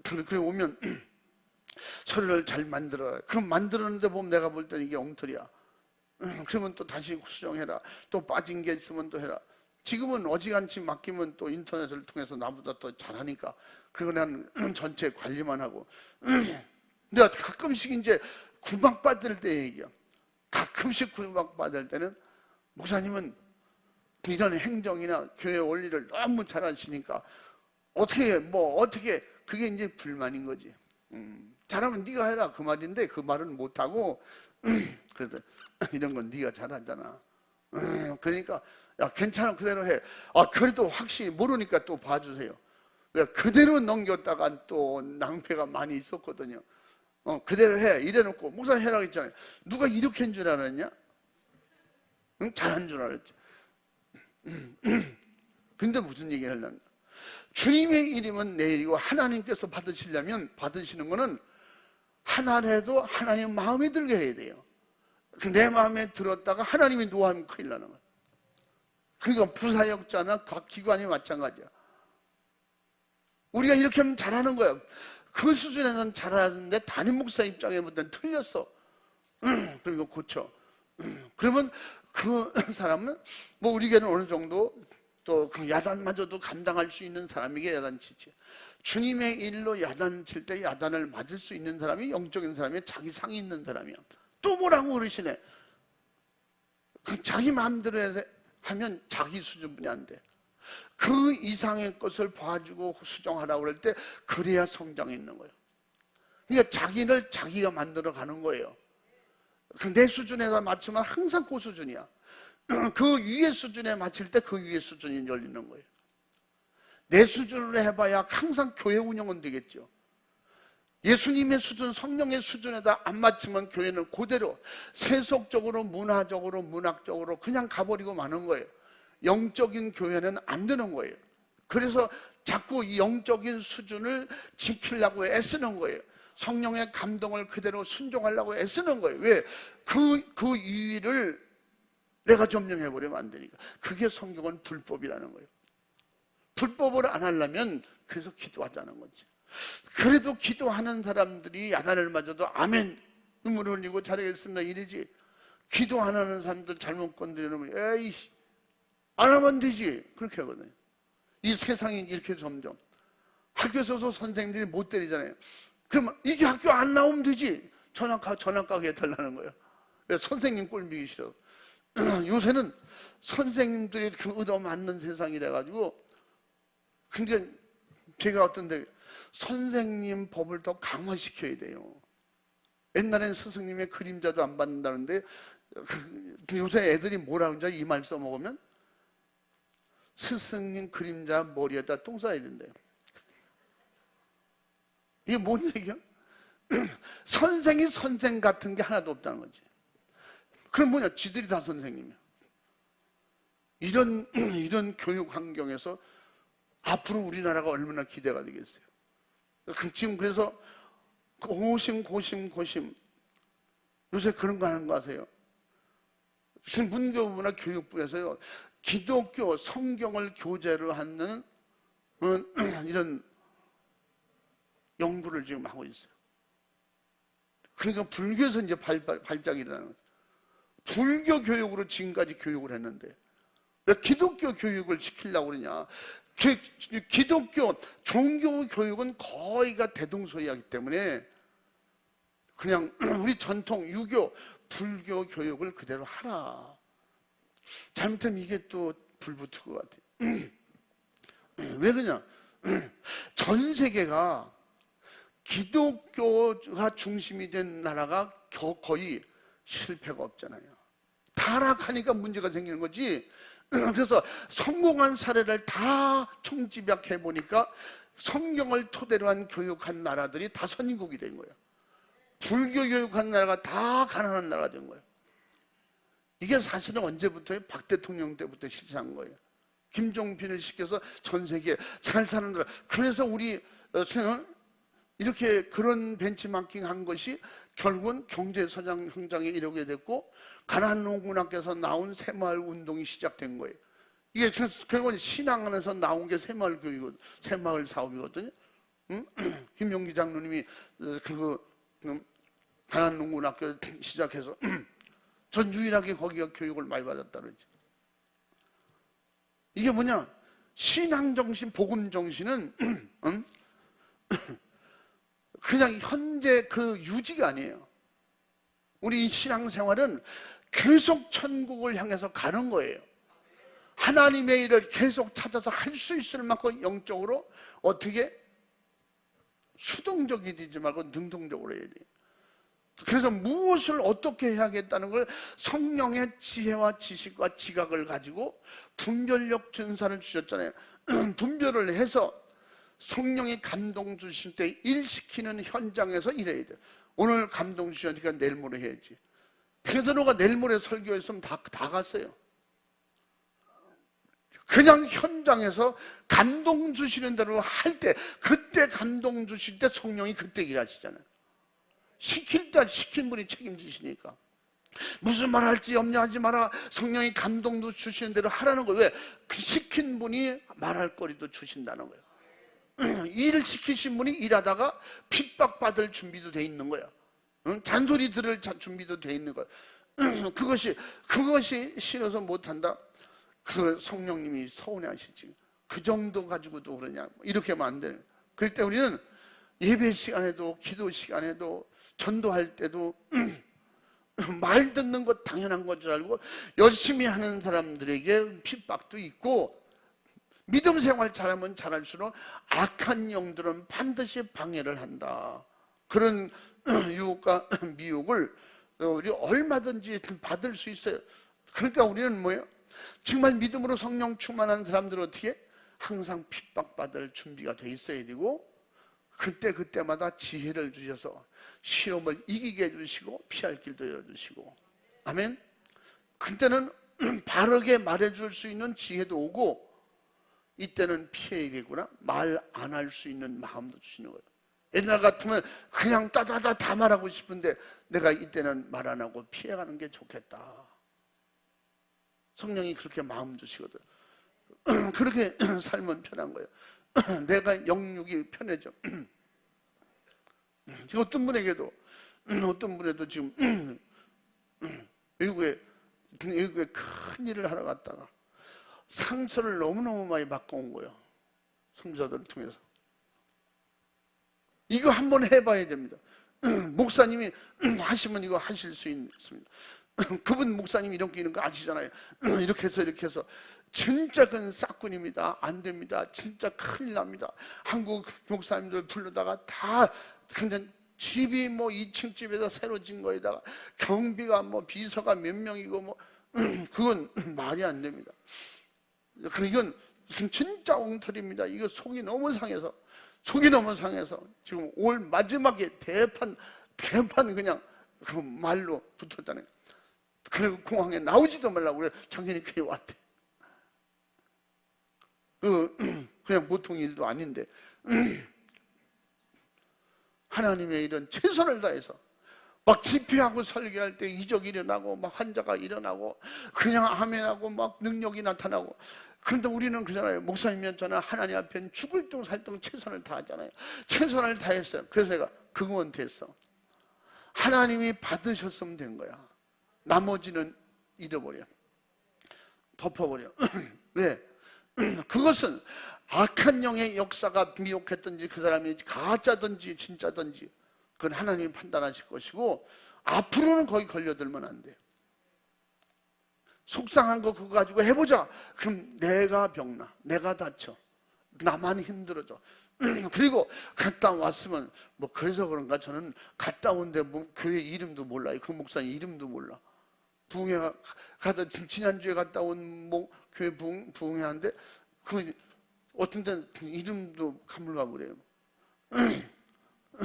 그래 오면 서류를 잘 만들어라. 그럼 만들었는데 보면 내가 볼 때는 이게 엉터리야. 그러면 또 다시 수정해라. 또 빠진 게 있으면 또 해라. 지금은 어지간치 맡기면 또 인터넷을 통해서 나보다 더 잘하니까, 그리고 난 전체 관리만 하고. 내가 가끔씩 이제 구박받을 때 얘기야. 가끔씩 구박받을 때는 목사님은 이런 행정이나 교회 원리를 너무 잘하시니까 어떻게 그게 이제 불만인 거지. 잘하면 네가 해라 그 말인데 그 말은 못하고 그래도 이런 건 네가 잘하잖아. 그러니까 괜찮아, 그대로 해. 그래도 확실히 모르니까 또 봐주세요. 그대로 넘겼다가 또 낭패가 많이 있었거든요. 그대로 해 이래놓고 목사 해라고 했잖아요. 누가 이렇게 한 줄 알았냐? 응? 잘한 줄 알았지. 근데 무슨 얘기를 하려면 주님의 이름은 내일이고 하나님께서 받으시려면 받으시는 거는 하나라도 하나님 마음에 들게 해야 돼요. 내 마음에 들었다가 하나님이 노하면 큰일 나는 거예요. 그러니까 부사역자나 각 기관이 마찬가지야. 우리가 이렇게 하면 잘하는 거야. 그 수준에서는 잘하는데 담임 목사 입장에 보면 틀렸어. 그리고 고쳐. 그러면 그 사람은 뭐 우리 교회는 어느 정도 또 그 야단마저도 감당할 수 있는 사람에게 야단치지. 주님의 일로 야단칠 때 야단을 맞을 수 있는 사람이 영적인 사람이 자기 상이 있는 사람이야. 또 뭐라고 그러시네. 그 자기 마음대로 하면 자기 수준분이 안 돼. 그 이상의 것을 봐주고 수정하라고 그럴 때 그래야 성장이 있는 거예요. 그러니까 자기를 자기가 만들어 가는 거예요. 내 수준에다 맞추면 항상 그 수준이야. 그 위의 수준에 맞출 때 그 위의 수준이 열리는 거예요. 내 수준으로 해봐야 항상 교회 운영은 되겠죠. 예수님의 수준, 성령의 수준에다 안 맞추면 교회는 그대로 세속적으로, 문화적으로, 문학적으로 그냥 가버리고 마는 거예요. 영적인 교회는 안 되는 거예요. 그래서 자꾸 이 영적인 수준을 지키려고 애쓰는 거예요. 성령의 감동을 그대로 순종하려고 애쓰는 거예요. 왜? 그 위를 내가 점령해버리면 안 되니까. 그게 성경은 불법이라는 거예요. 불법을 안 하려면 그래서 기도하자는 거지. 그래도 기도하는 사람들이 야단을 맞아도 아멘 눈물 흘리고 잘하겠습니다 이러지. 기도 안 하는 사람들 잘못 건드리면 에이씨 안 하면 되지 그렇게 하거든요. 이 세상이 이렇게 점점 학교에서 선생님들이 못 때리잖아요. 그러면 이게 학교 안 나오면 되지. 전학 가게 해달라는 거예요. 선생님 꼴보기 싫어. 요새는 선생님들이 그 얻어맞는 세상이라 가지고. 근데 제가 어떤데 선생님 법을 더 강화시켜야 돼요. 옛날엔 스승님의 그림자도 안 받는다는데 요새 애들이 뭐라 그러죠? 이 말 써먹으면 스승님 그림자 머리에다 똥 싸야 된대요. 이게 뭔 얘기야? 선생이 선생 같은 게 하나도 없다는 거지. 그럼 뭐냐? 지들이 다 선생님이야. 이런 교육 환경에서 앞으로 우리나라가 얼마나 기대가 되겠어요. 지금 그래서 고심 요새 그런 거 하는 거 아세요? 지금 문교부나 교육부에서요 기독교 성경을 교재로 하는 이런 연구를 지금 하고 있어요. 그러니까 불교에서 이제 발작이 일어나는 거죠. 불교 교육으로 지금까지 교육을 했는데 왜 기독교 교육을 시키려고 그러냐. 기독교 종교 교육은 거의가 대동소이하기 때문에 그냥 우리 전통 유교 불교 교육을 그대로 하라. 잘못하면 이게 또 불붙을 것 같아요. 왜 그러냐. 전 세계가 기독교가 중심이 된 나라가 거의 실패가 없잖아요. 타락하니까 문제가 생기는 거지. 그래서 성공한 사례를 다 총집약해 보니까 성경을 토대로 한 교육한 나라들이 다 선진국이 된 거예요. 불교 교육한 나라가 다 가난한 나라가 된 거예요. 이게 사실은 언제부터요? 박 대통령 때부터 실시한 거예요. 김종필을 시켜서 전 세계 잘 사는 나라. 그래서 우리 이렇게 그런 벤치마킹 한 것이 결국은 경제성장 성장에 이르게 됐고 가난한 농군학교에서 나온 새마을 운동이 시작된 거예요. 이게 결국은 신앙 안에서 나온 게 새마을 교육이거든요. 새마을 사업이거든요. 김용기 장로님이 가난한 농군학교 시작해서 전 유일하게 거기가 교육을 많이 받았다 그러지. 이게 뭐냐? 신앙정신, 복음정신은 그냥 현재 그 유지가 아니에요. 우리 신앙생활은 계속 천국을 향해서 가는 거예요. 하나님의 일을 계속 찾아서 할 수 있을 만큼 영적으로 어떻게 수동적이 되지 말고 능동적으로 해야 돼요. 그래서 무엇을 어떻게 해야겠다는 걸 성령의 지혜와 지식과 지각을 가지고 분별력 전사를 주셨잖아요. 분별을 해서 성령이 감동 주실 때 일시키는 현장에서 일해야 돼요. 오늘 감동 주셨으니까 내일 모레 해야지. 베드로가 내일 모레 설교했으면 다 갔어요. 그냥 현장에서 감동 주시는 대로 할 때, 그때 감동 주실 때 성령이 그때 일하시잖아요. 시킬 때 시킨 분이 책임지시니까. 무슨 말 할지 염려하지 마라. 성령이 감동도 주시는 대로 하라는 거예요. 왜? 그 시킨 분이 말할 거리도 주신다는 거예요. 일 시키신 분이 일하다가 핍박받을 준비도 돼 있는 거예요. 잔소리 들을 준비도 돼 있는 거예요. 그것이 싫어서 못한다? 그 성령님이 서운해하시지. 그 정도 가지고도 그러냐, 이렇게 하면 안 돼요. 그럴 때 우리는 예배 시간에도, 기도 시간에도, 전도할 때도 말 듣는 것 당연한 것 줄 알고 열심히 하는 사람들에게 핍박도 있고, 믿음 생활 잘하면 잘할수록 악한 영들은 반드시 방해를 한다. 그런 유혹과 미혹을 우리 얼마든지 받을 수 있어요. 그러니까 우리는 뭐예요? 정말 믿음으로 성령 충만한 사람들은 어떻게? 항상 핍박받을 준비가 돼 있어야 되고, 그때마다 지혜를 주셔서 시험을 이기게 해주시고 피할 길도 열어주시고. 아멘. 그때는 바르게 말해줄 수 있는 지혜도 오고, 이때는 피해야겠구나, 말 안 할 수 있는 마음도 주시는 거예요. 옛날 같으면 그냥 따다다 다 말하고 싶은데 내가 이때는 말 안 하고 피해가는 게 좋겠다. 성령이 그렇게 마음 주시거든. 그렇게 살면 편한 거예요. 내가 영육이 편해져. 어떤 분에게도 지금 외국에 큰 일을 하러 갔다가 상처를 너무너무 많이 바꿔온 거예요. 선교사들을 통해서. 이거 한번 해봐야 됩니다. 목사님이 하시면 이거 하실 수 있습니다. 그분 목사님 이런 거 아시잖아요. 이렇게 해서 진짜 그건 싹군입니다. 안 됩니다. 진짜 큰일 납니다. 한국 목사님들 불러다가 다 그냥 집이 뭐 2층 집에다 새로 진 거에다가 경비가 뭐 비서가 몇 명이고 뭐 그건 말이 안 됩니다. 이건 진짜 엉터리입니다. 이거 속이 너무 상해서 지금 올 마지막에 대판 그냥 그 말로 붙었다는 거예요. 그리고 공항에 나오지도 말라고 그래. 작년에 그게 왔대. 그냥 보통 일도 아닌데 하나님의 일은 최선을 다해서 막 집회하고 설교할 때 이적이 일어나고 막 환자가 일어나고 그냥 아멘하고 막 능력이 나타나고. 그런데 우리는 그잖아요. 목사님이면 저는 하나님 앞에 죽을 둥 살 둥 최선을 다하잖아요. 최선을 다했어요. 그래서 내가 그건 됐어. 하나님이 받으셨으면 된 거야. 나머지는 잃어버려, 덮어버려. 왜? 그것은 악한 영의 역사가 미혹했든지 그 사람이 가짜든지 진짜든지 그건 하나님이 판단하실 것이고, 앞으로는 거기 걸려들면 안 돼. 속상한 거 그거 가지고 해보자. 그럼 내가 병나, 내가 다쳐, 나만 힘들어져. 그리고 갔다 왔으면 뭐 그래서 그런가 저는 갔다 온데 뭐 교회 이름도 몰라요. 그 목사님 이름도 몰라. 부흥회 가다 지난주에 갔다 온 뭐 교회 부흥회인데 그 어떤 데는 이름도 가물가고 그래요.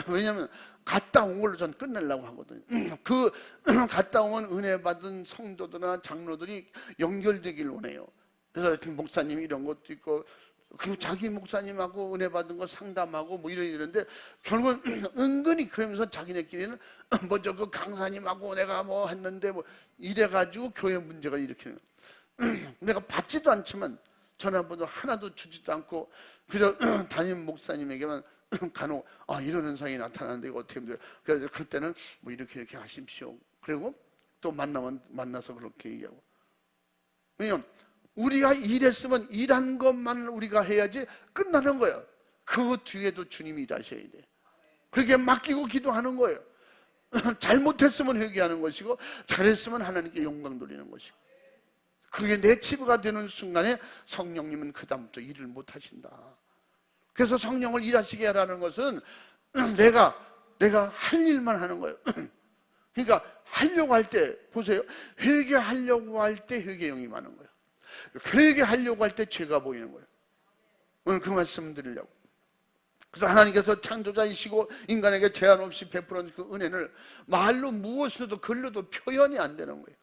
왜냐하면 갔다 온 걸로 전 끝내려고 하거든요. 그 갔다 오면 은혜 받은 성도들이나 장로들이 연결되길 원해요. 그래서 목사님 이런 것도 있고, 그 자기 목사님하고 은혜 받은 거 상담하고 뭐 이러는데 결국은 은근히 그러면서 자기네끼리는 먼저 그 강사님하고 내가 뭐 했는데 뭐 이래가지고 교회 문제가 일으키는 거예요. 내가 받지도 않지만 전화번호 하나도 주지도 않고 그저 담임 목사님에게만 간혹 이런 현상이 나타나는데 이거 어떻게 하면 돼요? 그래서 그때는 뭐 이렇게 하십시오. 그리고 또 만나서 그렇게 얘기하고. 왜냐면 우리가 일했으면 일한 것만 우리가 해야지 끝나는 거예요. 그 뒤에도 주님이 일하셔야 돼. 그렇게 맡기고 기도하는 거예요. 잘못했으면 회개하는 것이고 잘했으면 하나님께 영광 돌리는 것이고. 그게 내 치부가 되는 순간에 성령님은 그 다음부터 일을 못 하신다. 그래서 성령을 일하시게 하라는 것은 내가 할 일만 하는 거예요. 그러니까 하려고 할 때 보세요. 회개하려고 할 때 회개형이 많은 거예요. 회개하려고 할 때 죄가 보이는 거예요. 오늘 그 말씀 드리려고. 그래서 하나님께서 창조자이시고 인간에게 제한 없이 베푸는 그 은혜를 말로 무엇으로도 글로도 표현이 안 되는 거예요.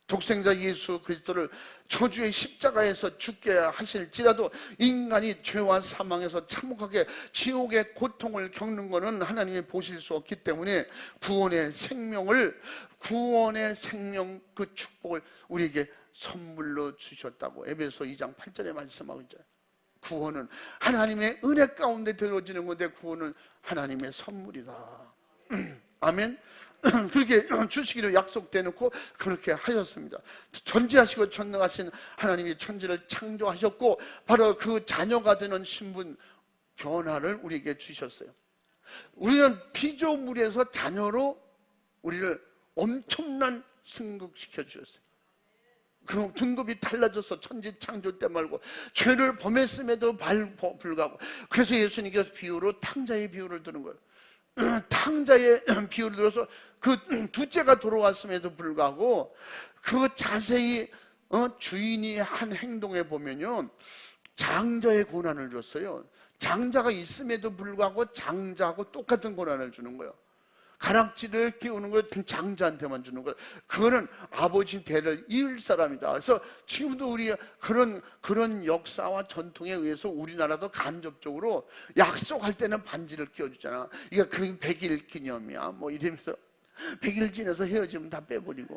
독생자 예수 그리스도를 저주의 십자가에서 죽게 하실지라도 인간이 죄와 사망에서 참혹하게 지옥의 고통을 겪는 것은 하나님이 보실 수 없기 때문에 구원의 생명 그 축복을 우리에게 선물로 주셨다고 에베소 2장 8절에 말씀하고 있잖아요. 구원은 하나님의 은혜 가운데 되어지는 건데 구원은 하나님의 선물이다. 아멘. 그렇게 주시기를 약속되놓고 그렇게 하셨습니다. 전지하시고 전능하신 하나님이 천지를 창조하셨고 바로 그 자녀가 되는 신분 변화를 우리에게 주셨어요. 우리는 피조물에서 자녀로 우리를 엄청난 승급시켜 주셨어요. 그 등급이 달라져서 천지 창조 때 말고 죄를 범했음에도 불구하고 그래서 예수님께서 비유로 탕자의 비유를 드는 거예요. 탕자의 비유를 들어서 그 둘째가 돌아왔음에도 불구하고 그 자세히 주인이 한 행동에 보면요 장자의 고난을 줬어요. 장자가 있음에도 불구하고 장자하고 똑같은 고난을 주는 거예요. 가락지를 끼우는 거 장자한테만 주는 거예요. 그거는 아버지 대를 이을 사람이다. 그래서 지금도 우리 그런 역사와 전통에 의해서 우리나라도 간접적으로 약속할 때는 반지를 끼워주잖아. 이게 그 100일 기념이야. 뭐 이러면서 100일 지나서 헤어지면 다 빼버리고.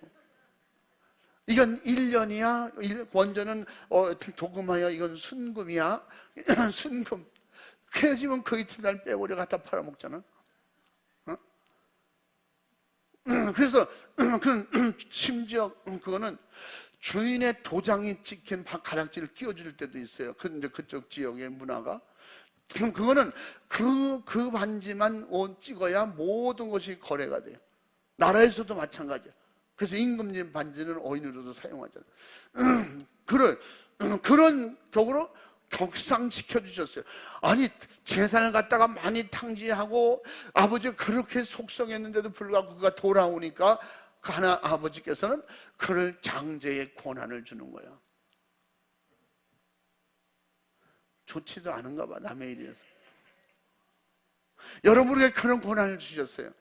이건 1년이야. 원전은 도금하여 이건 순금이야. 순금. 헤어지면 그 이튿날 빼버려 갖다 팔아먹잖아. 그래서 심지어 그거는 주인의 도장이 찍힌 가락지를 끼워줄 때도 있어요. 근데 그쪽 지역의 문화가 그거는 그 반지만 찍어야 모든 것이 거래가 돼요. 나라에서도 마찬가지야. 그래서 임금님 반지는 어인으로도 사용하잖아요. 그런 격으로 격상시켜 주셨어요. 아니 재산을 갖다가 많이 탕진하고 아버지가 그렇게 속성했는데도 불구하고 그가 돌아오니까 가나 아버지께서는 그를 장제의 권한을 주는 거야. 좋지도 않은가 봐 남의 일이어서. 여러분에게 그런 권한을 주셨어요.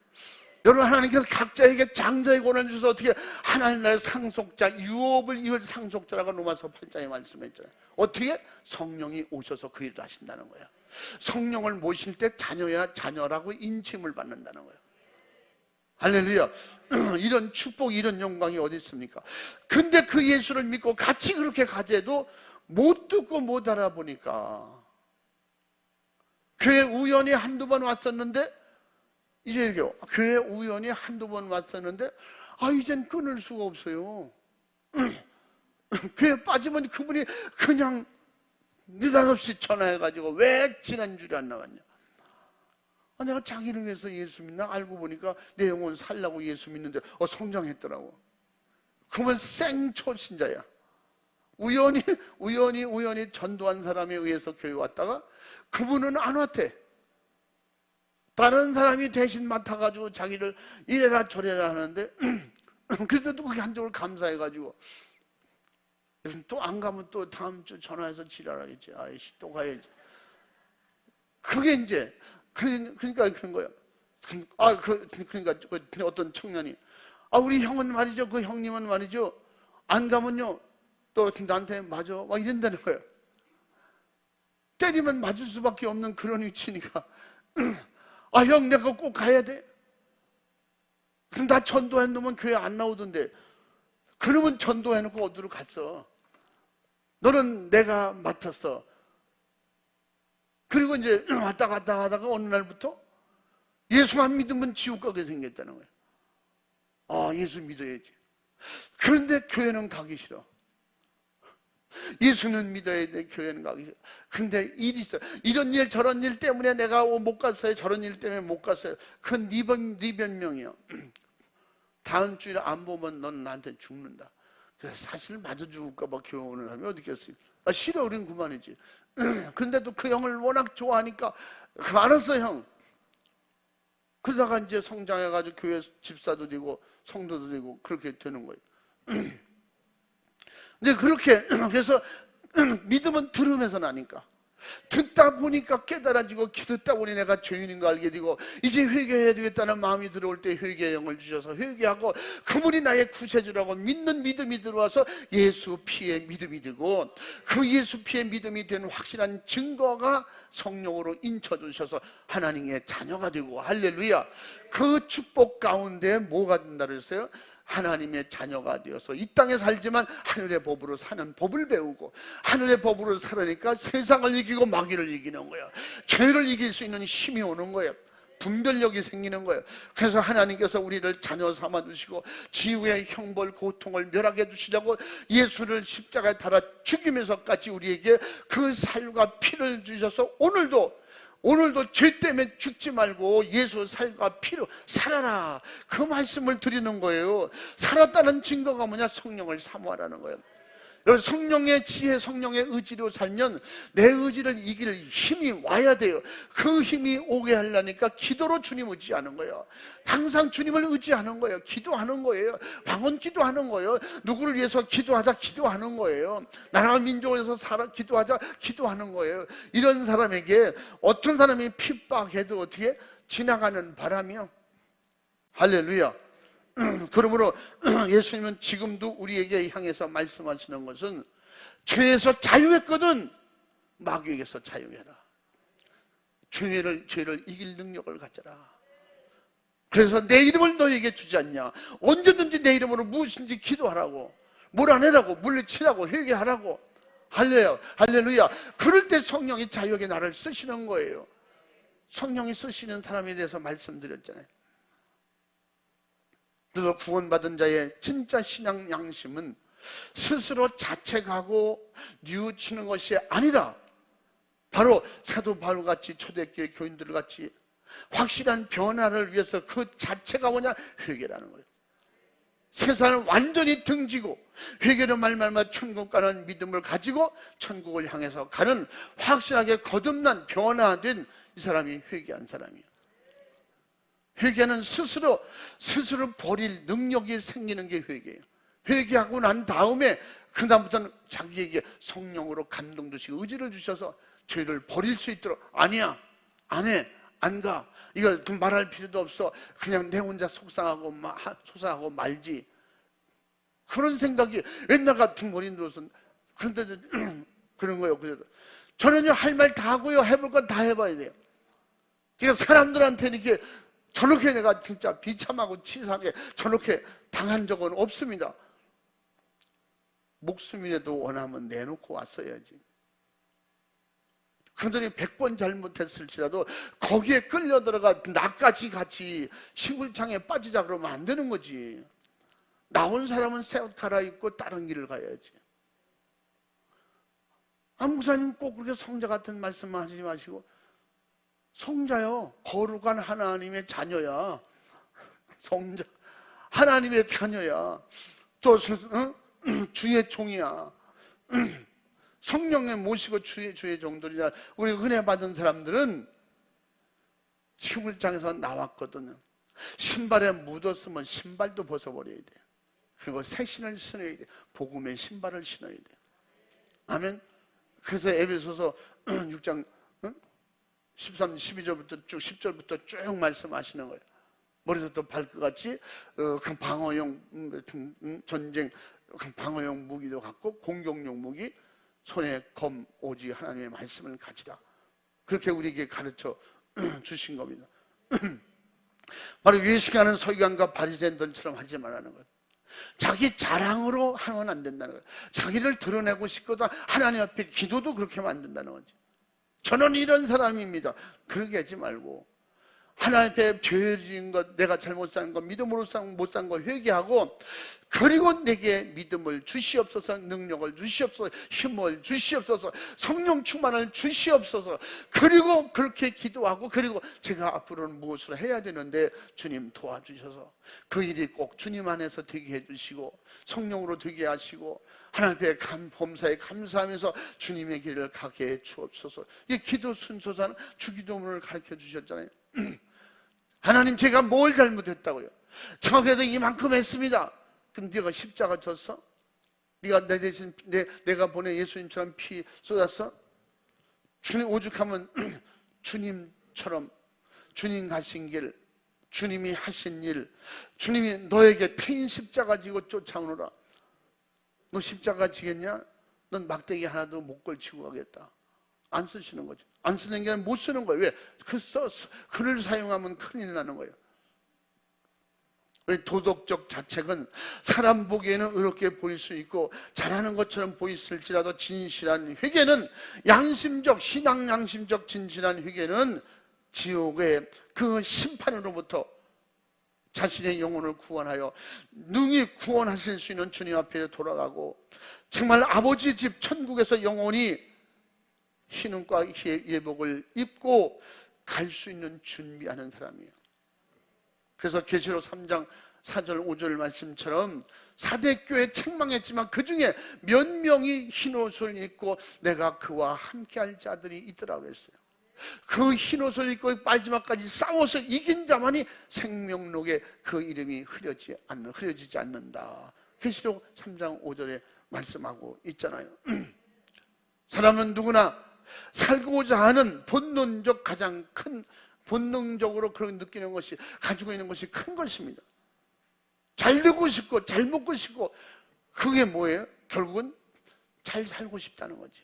여러분 하나님께서 각자에게 장자의 권한을 주셔서 어떻게 하나님 나라의 상속자 유업을 이을 상속자라고 로마서 8장에 말씀했잖아요. 어떻게? 성령이 오셔서 그 일을 하신다는 거예요. 성령을 모실 때 자녀야 자녀라고 인침을 받는다는 거예요. 할렐루야. 이런 축복 이런 영광이 어디 있습니까? 근데 그 예수를 믿고 같이 그렇게 가재도 못 듣고 못 알아보니까 교회 우연히 한두 번 왔었는데 이제 이렇게 교회 우연히 한두 번 왔었는데 이젠 끊을 수가 없어요. 교회 빠지면 그분이 그냥 느닷없이 전화해가지고 왜 지난주에 안 나왔냐. 내가 자기를 위해서 예수 믿나? 알고 보니까 내 영혼 살라고 예수 믿는데 성장했더라고. 그러면 생초신자야. 우연히 전도한 사람에 의해서 교회 왔다가 그분은 안 왔대. 다른 사람이 대신 맡아가지고 자기를 이래라 저래라 하는데 그래도 그게 한쪽으로 감사해가지고 또 안 가면 또 다음 주 전화해서 지랄하겠지. 아이씨 또 가야지. 그게 이제 그러니까 그런 거야. 그러니까 어떤 청년이 우리 형은 말이죠. 그 형님은 말이죠. 안 가면요 또 나한테 맞아 막 이런다는 거야. 때리면 맞을 수밖에 없는 그런 위치니까. 형 내가 꼭 가야 돼. 그럼 나 전도한 놈은 교회 안 나오던데 그러면 전도해놓고 어디로 갔어. 너는 내가 맡았어. 그리고 이제 왔다 갔다 하다가 어느 날부터 예수만 믿으면 지옥 가게 생겼다는 거예요. 예수 믿어야지. 그런데 교회는 가기 싫어. 예수는 믿어야 돼. 교회는 가기 싫어. 근데 일이 있어. 이런 일 저런 일 때문에 내가 못 갔어요. 저런 일 때문에 못 갔어요. 그건 네 변명이야. 다음 주일에 안 보면 넌 나한테 죽는다. 그래서 사실 맞아 죽을까 봐 교회 오는 사람이 어디 있겠어요. 싫어. 우린 그만이지. 근데도 그 형을 워낙 좋아하니까 알았어 형. 그러다가 이제 성장해가지고 교회 집사도 되고 성도도 되고 그렇게 되는 거예요. 이제 그렇게 그래서 믿음은 들음에서 나니까 듣다 보니까 깨달아지고 듣다 보니 내가 죄인인 거 알게 되고 이제 회개해야 되겠다는 마음이 들어올 때 회개의 영을 주셔서 회개하고 그분이 나의 구세주라고 믿는 믿음이 들어와서 예수 피의 믿음이 되고 그 예수 피의 믿음이 된 확실한 증거가 성령으로 인쳐주셔서 하나님의 자녀가 되고 할렐루야. 그 축복 가운데 뭐가 된다 그랬어요? 하나님의 자녀가 되어서 이 땅에 살지만 하늘의 법으로 사는 법을 배우고 하늘의 법으로 살으니까 세상을 이기고 마귀를 이기는 거예요. 죄를 이길 수 있는 힘이 오는 거예요. 분별력이 생기는 거예요. 그래서 하나님께서 우리를 자녀 삼아주시고 지우의 형벌 고통을 멸하게 해주시려고 예수를 십자가에 달아 죽이면서까지 우리에게 그 살과 피를 주셔서 오늘도 죄 때문에 죽지 말고 예수 살과 피로 살아라, 그 말씀을 드리는 거예요. 살았다는 증거가 뭐냐? 성령을 사모하라는 거예요. 여러분, 성령의 지혜, 성령의 의지로 살면 내 의지를 이길 힘이 와야 돼요. 그 힘이 오게 하려니까 기도로 주님 의지하는 거예요. 항상 주님을 의지하는 거예요. 기도하는 거예요. 방언 기도하는 거예요. 누구를 위해서 기도하는 거예요. 나라와 민족을 위해서 기도하자 기도하는 거예요. 이런 사람에게 어떤 사람이 핍박해도 어떻게 지나가는 바람이요. 할렐루야. 그러므로 예수님은 지금도 우리에게 향해서 말씀하시는 것은 죄에서 자유했거든 마귀에게서 자유해라. 죄를 이길 능력을 가져라. 그래서 내 이름을 너에게 주지 않냐. 언제든지 내 이름으로 무엇인지 기도하라고, 몰아내라고, 물리치라고, 회개하라고. 할렐루야. 그럴 때 성령이 자유하게 나를 쓰시는 거예요. 성령이 쓰시는 사람에 대해서 말씀드렸잖아요. 그래서 구원받은 자의 진짜 신앙 양심은 스스로 자책하고 뉘우치는 것이 아니라 바로 사도 바울같이 초대교회 교인들같이 확실한 변화를 위해서 그 자체가 뭐냐? 회개라는 거예요. 세상을 완전히 등지고 회개로 말미암아 천국 가는 믿음을 가지고 천국을 향해서 가는 확실하게 거듭난 변화된 이 사람이 회개한 사람이에요. 회개는 스스로 버릴 능력이 생기는 게 회개예요. 회개하고 난 다음에 그 다음부터는 자기에게 성령으로 감동 주시고 의지를 주셔서 죄를 버릴 수 있도록 아니야, 안 해, 안 가, 이거 말할 필요도 없어, 그냥 내 혼자 소상하고 말지. 그런 생각이 옛날 같은 머리는 들어서 그런데 그런 거예요. 그래서 저는요 할 말 다 하고요 해볼 건 다 해봐야 돼요. 제가 사람들한테 이렇게 저렇게 내가 진짜 비참하고 치사하게 저렇게 당한 적은 없습니다. 목숨이라도 원하면 내놓고 왔어야지. 그들이 100번 잘못했을지라도 거기에 끌려 들어가 나까지 같이 시골창에 빠지자 그러면 안 되는 거지. 나온 사람은 새 옷 갈아입고 다른 길을 가야지. 목사님 꼭 그렇게 성자 같은 말씀만 하지 마시고, 성자요, 거룩한 하나님의 자녀야. 성자, 하나님의 자녀야. 또 주의 종이야. 성령에 모시고 주의 종들이라. 우리 은혜 받은 사람들은 시골장에서 나왔거든요. 신발에 묻었으면 신발도 벗어버려야 돼요. 그리고 새 신을 신어야 돼요. 복음의 신발을 신어야 돼요. 아멘. 그래서 에베소서 6장 13, 12절부터 쭉 10절부터 쭉 말씀하시는 거예요. 머리부터 발끝같이 그 방어용 전쟁 방어용 무기도 갖고 공격용 무기, 손에 검 오직 하나님의 말씀을 가지라. 그렇게 우리에게 가르쳐 주신 겁니다. 바로 외식하는 서기관과 바리새인들처럼 하지 말라는 거예요. 자기 자랑으로 하면 안 된다는 거예요. 자기를 드러내고 싶거든 하나님 앞에 기도도 그렇게 하면 안 된다는 거지. 저는 이런 사람입니다. 그렇게 하지 말고 하나님 앞에 죄 지은 것, 내가 잘못 산 것, 믿음으로 못 산 것 회개하고, 그리고 내게 믿음을 주시옵소서, 능력을 주시옵소서, 힘을 주시옵소서, 성령 충만을 주시옵소서. 그리고 그렇게 기도하고, 그리고 제가 앞으로는 무엇을 해야 되는데 주님 도와주셔서 그 일이 꼭 주님 안에서 되게 해주시고 성령으로 되게 하시고 하나님 앞에 범사에 감사하면서 주님의 길을 가게 해 주옵소서. 이 기도 순서사는 주기도문을 가르쳐 주셨잖아요. 하나님, 제가 뭘 잘못했다고요? 저 그래서 이만큼 했습니다. 그럼 네가 십자가 졌어? 네가 내 대신 내가 보낸 예수님처럼 피 쏟았어? 주님 오죽하면 주님처럼 주님 가신 길, 주님이 하신 일, 주님이 너에게 태인 십자가 지고 쫓아오너라. 너 십자가 지겠냐? 넌 막대기 하나도 못 걸치고 가겠다. 안 쓰시는 거죠. 안 쓰는 게 아니라 못 쓰는 거예요. 왜? 글을 사용하면 큰일 나는 거예요. 도덕적 자책은 사람 보기에는 의롭게 보일 수 있고 잘하는 것처럼 보였을지라도 진실한 회개는 양심적, 신앙 양심적 진실한 회개는 지옥의 그 심판으로부터 자신의 영혼을 구원하여 능히 구원하실 수 있는 주님 앞에 돌아가고 정말 아버지 집 천국에서 영원히 희는과 예복을 입고 갈 수 있는 준비하는 사람이에요. 그래서 계시록 3장 4절 5절 말씀처럼 사대교회 책망했지만 그 중에 몇 명이 흰옷을 입고 내가 그와 함께할 자들이 있더라고 했어요. 그 흰옷을 입고 마지막까지 싸워서 이긴 자만이 생명록에 그 이름이 흐려지지 않는다. 계시록 3장 5절에 말씀하고 있잖아요. 사람은 누구나 살고자 하는 본능적 가장 큰 본능적으로 그런 느끼는 것이 가지고 있는 것이 큰 것입니다. 잘 되고 싶고 잘 먹고 싶고 그게 뭐예요? 결국은 잘 살고 싶다는 거죠.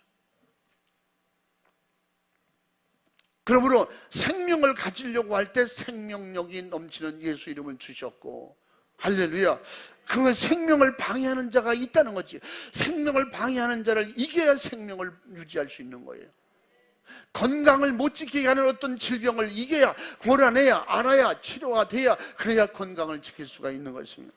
그러므로 생명을 가지려고 할 때 생명력이 넘치는 예수 이름을 주셨고 할렐루야. 그 생명을 방해하는 자가 있다는 거지. 생명을 방해하는 자를 이겨야 생명을 유지할 수 있는 거예요. 건강을 못 지키게 하는 어떤 질병을 이겨야, 몰아내야, 알아야, 치료가 돼야, 그래야 건강을 지킬 수가 있는 것입니다.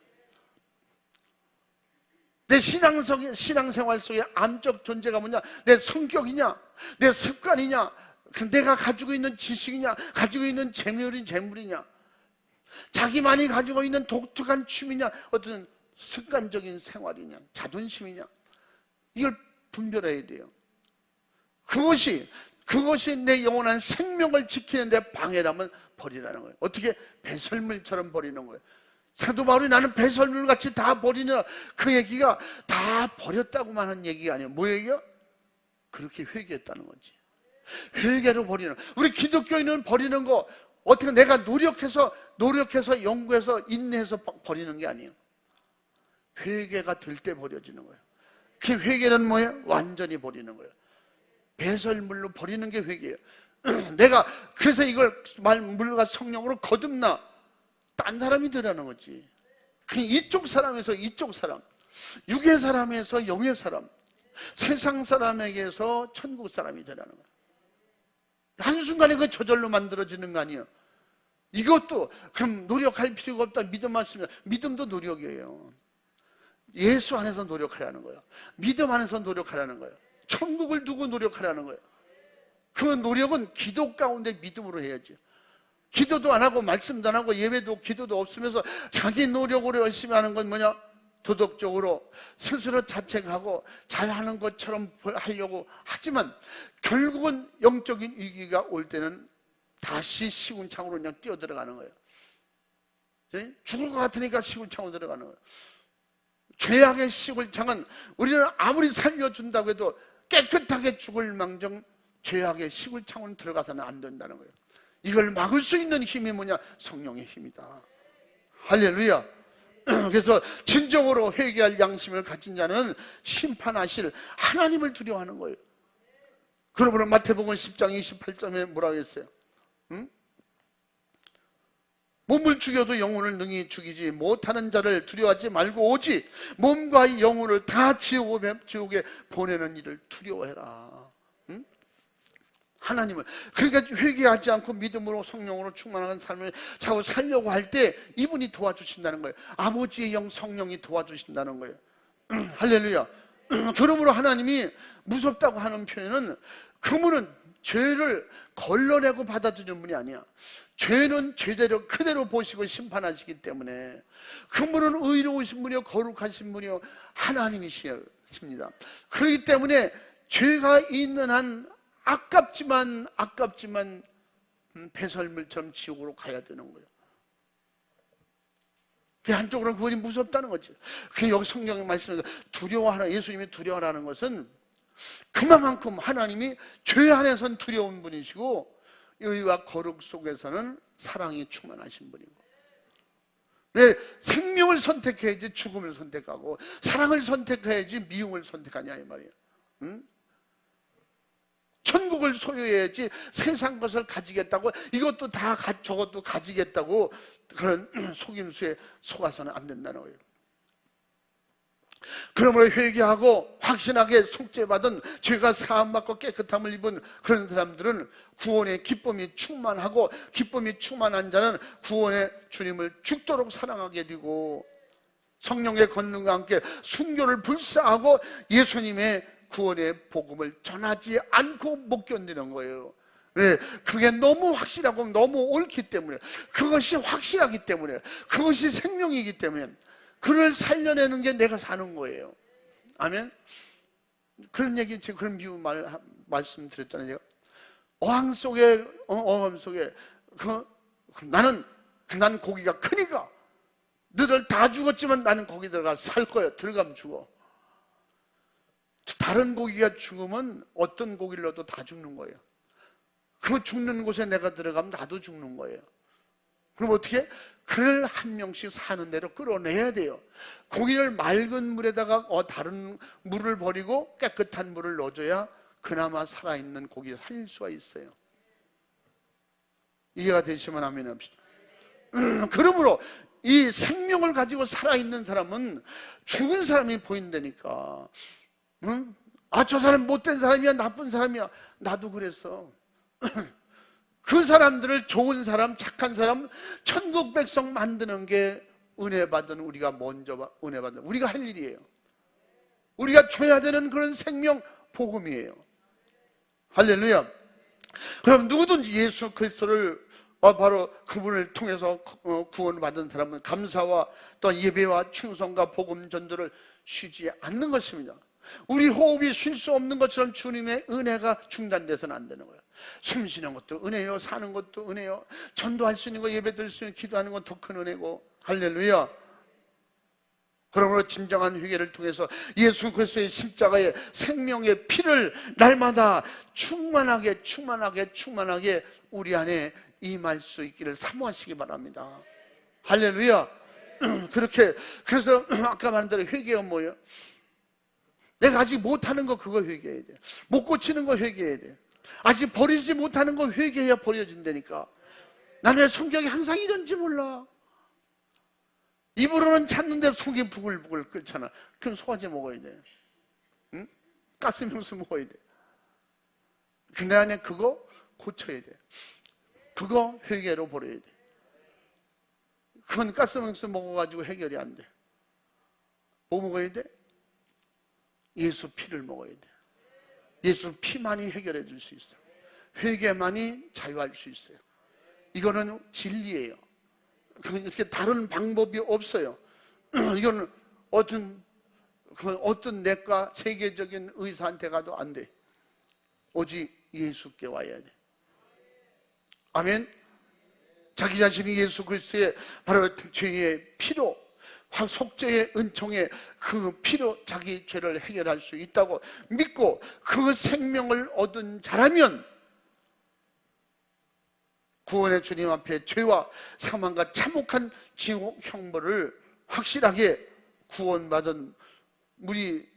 내 신앙생활 속에 암적 존재가 뭐냐? 내 성격이냐? 내 습관이냐? 내가 가지고 있는 지식이냐? 가지고 있는 재물이냐? 자기만이 가지고 있는 독특한 취미냐? 어떤 습관적인 생활이냐? 자존심이냐? 이걸 분별해야 돼요. 그것이 내 영원한 생명을 지키는 데 방해라면 버리라는 거예요. 어떻게? 배설물처럼 버리는 거예요. 사도 바울이 나는 배설물같이 다 버리느라, 그 얘기가 다 버렸다고만 하는 얘기가 아니에요. 뭐 얘기야? 그렇게 회개했다는 거지. 회개로 버리는, 우리 기독교인은 버리는 거 어떻게 내가 노력해서 연구해서 인내해서 버리는 게 아니에요. 회개가 될 때 버려지는 거예요. 그 회개는 뭐예요? 완전히 버리는 거예요. 배설물로 버리는 게 회개예요. 내가 그래서 이걸 물과 성령으로 거듭나 딴 사람이 되라는 거지. 이쪽 사람에서 이쪽 사람, 육의 사람에서 영의 사람, 세상 사람에게서 천국 사람이 되라는 거예요. 한순간에 그 저절로 만들어지는 거 아니에요. 이것도 그럼 노력할 필요가 없다. 믿음 말씀이야. 믿음도 노력이에요. 예수 안에서 노력하라는 거예요. 믿음 안에서 노력하라는 거예요. 천국을 두고 노력하라는 거예요. 그 노력은 기도 가운데 믿음으로 해야지. 기도도 안 하고 말씀도 안 하고 예배도 기도도 없으면서 자기 노력으로 열심히 하는 건 뭐냐? 도덕적으로 스스로 자책하고 잘하는 것처럼 하려고 하지만 결국은 영적인 위기가 올 때는 다시 시궁창으로 그냥 뛰어들어가는 거예요. 죽을 것 같으니까 시궁창으로 들어가는 거예요. 죄악의 시골창은 우리는 아무리 살려준다고 해도 깨끗하게 죽을 망정 죄악의 시골창으로 들어가서는 안 된다는 거예요. 이걸 막을 수 있는 힘이 뭐냐? 성령의 힘이다. 할렐루야. 그래서 진정으로 회개할 양심을 가진 자는 심판하실 하나님을 두려워하는 거예요. 그러므로 마태복음 10장 28절에 뭐라고 했어요? 몸을 죽여도 영혼을 능히 죽이지 못하는 자를 두려워하지 말고 오직 몸과 영혼을 다 지옥에 보내는 일을 두려워해라. 하나님을, 그러니까 회개하지 않고 믿음으로 성령으로 충만한 삶을 자꾸 살려고 할 때 이분이 도와주신다는 거예요. 아버지의 영 성령이 도와주신다는 거예요. 할렐루야. 그러므로 하나님이 무섭다고 하는 표현은 그분은 죄를 걸러내고 받아주는 분이 아니야. 죄는 죄대로 그대로 보시고 심판하시기 때문에 그분은 의로우신 분이요 거룩하신 분이요 하나님이십니다. 그렇기 때문에 죄가 있는 한 아깝지만 배설물처럼 지옥으로 가야 되는 거예요. 그 한쪽으로는 그분이 무섭다는 거죠. 그 여기 성경의 말씀에서 두려워하라, 예수님이 두려워하라는 것은 그만큼 하나님이 죄 안에서는 두려운 분이시고 의와 거룩 속에서는 사랑이 충만하신 분이고, 왜 생명을 선택해야지 죽음을 선택하고 사랑을 선택해야지 미움을 선택하냐 이 말이에요. 응? 천국을 소유해야지 세상 것을 가지겠다고, 이것도 다 저것도 가지겠다고 그런 속임수에 속아서는 안 된다는 거예요. 그러므로 회개하고 확신하게 속죄받은, 죄가 사함받고 깨끗함을 입은 그런 사람들은 구원의 기쁨이 충만하고, 기쁨이 충만한 자는 구원의 주님을 죽도록 사랑하게 되고 성령의 권능과 함께 순교를 불사하고 예수님의 구원의 복음을 전하지 않고 못 견디는 거예요. 왜? 그게 너무 확실하고 너무 옳기 때문에, 그것이 확실하기 때문에, 그것이 생명이기 때문에 그를 살려내는 게 내가 사는 거예요. 아멘. 그런 얘기, 지금 그런 비유 말씀드렸잖아요. 제가 어항 속에, 어항 속에 나는 고기가 크니까 너희들 다 죽었지만 나는 거기 들어가 살 거야. 들어가면 죽어. 다른 고기가 죽으면 어떤 고기를 넣어도 다 죽는 거예요. 그 죽는 곳에 내가 들어가면 나도 죽는 거예요. 그럼 어떻게? 그를 한 명씩 사는 대로 끌어내야 돼요. 고기를 맑은 물에다가 다른 물을 버리고 깨끗한 물을 넣어줘야 그나마 살아있는 고기를 살릴 수가 있어요. 이해가 되시면 아멘 합시다. 그러므로 이 생명을 가지고 살아있는 사람은 죽은 사람이 보인다니까. 응? 아, 저 사람 못된 사람이야, 나쁜 사람이야. 나도 그랬어. 그 사람들을 좋은 사람, 착한 사람, 천국 백성 만드는 게 은혜 받은 우리가 먼저 은혜 받는, 우리가 할 일이에요. 우리가 줘야 되는 그런 생명 복음이에요. 할렐루야. 그럼 누구든지 예수 그리스도를 바로 그분을 통해서 구원받은 사람은 감사와 또 예배와 충성과 복음 전도를 쉬지 않는 것입니다. 우리 호흡이 쉴 수 없는 것처럼 주님의 은혜가 중단돼서는 안 되는 거예요. 숨 쉬는 것도 은혜요, 사는 것도 은혜요, 전도할 수 있는 거, 예배 드릴 수 있는 기도하는 건 더 큰 은혜고. 할렐루야. 그러므로 진정한 회개를 통해서 예수 그리스도의 십자가의 생명의 피를 날마다 충만하게 우리 안에 임할 수 있기를 사모하시기 바랍니다. 할렐루야. 그렇게, 그래서 아까 말한 대로 회개가 뭐예요? 내가 아직 못하는 거, 그거 회개해야 돼. 못 고치는 거 회개해야 돼. 아직 버리지 못하는 거 회개해야 버려진다니까. 나는 왜 성경이 항상 이런지 몰라. 입으로는 찾는데 속이 부글부글 끓잖아. 그럼 소화제 먹어야 돼. 응? 가스명수 먹어야 돼. 근데 안에 그거 고쳐야 돼. 그거 회개로 버려야 돼. 그건 가스명수 먹어가지고 해결이 안 돼. 뭐 먹어야 돼? 예수 피를 먹어야 돼. 예수 피만이 해결해 줄 수 있어요. 회개만이 자유할 수 있어요. 이거는 진리예요. 이렇게 다른 방법이 없어요. 이거는 어떤 내과 세계적인 의사한테 가도 안 돼. 오직 예수께 와야 돼. 아멘. 자기 자신이 예수 그리스도의 바로 죄의 피로, 속죄의 은총의 그 피로 자기 죄를 해결할 수 있다고 믿고 그 생명을 얻은 자라면 구원의 주님 앞에 죄와 사망과 참혹한 지옥 형벌을 확실하게 구원받은 우리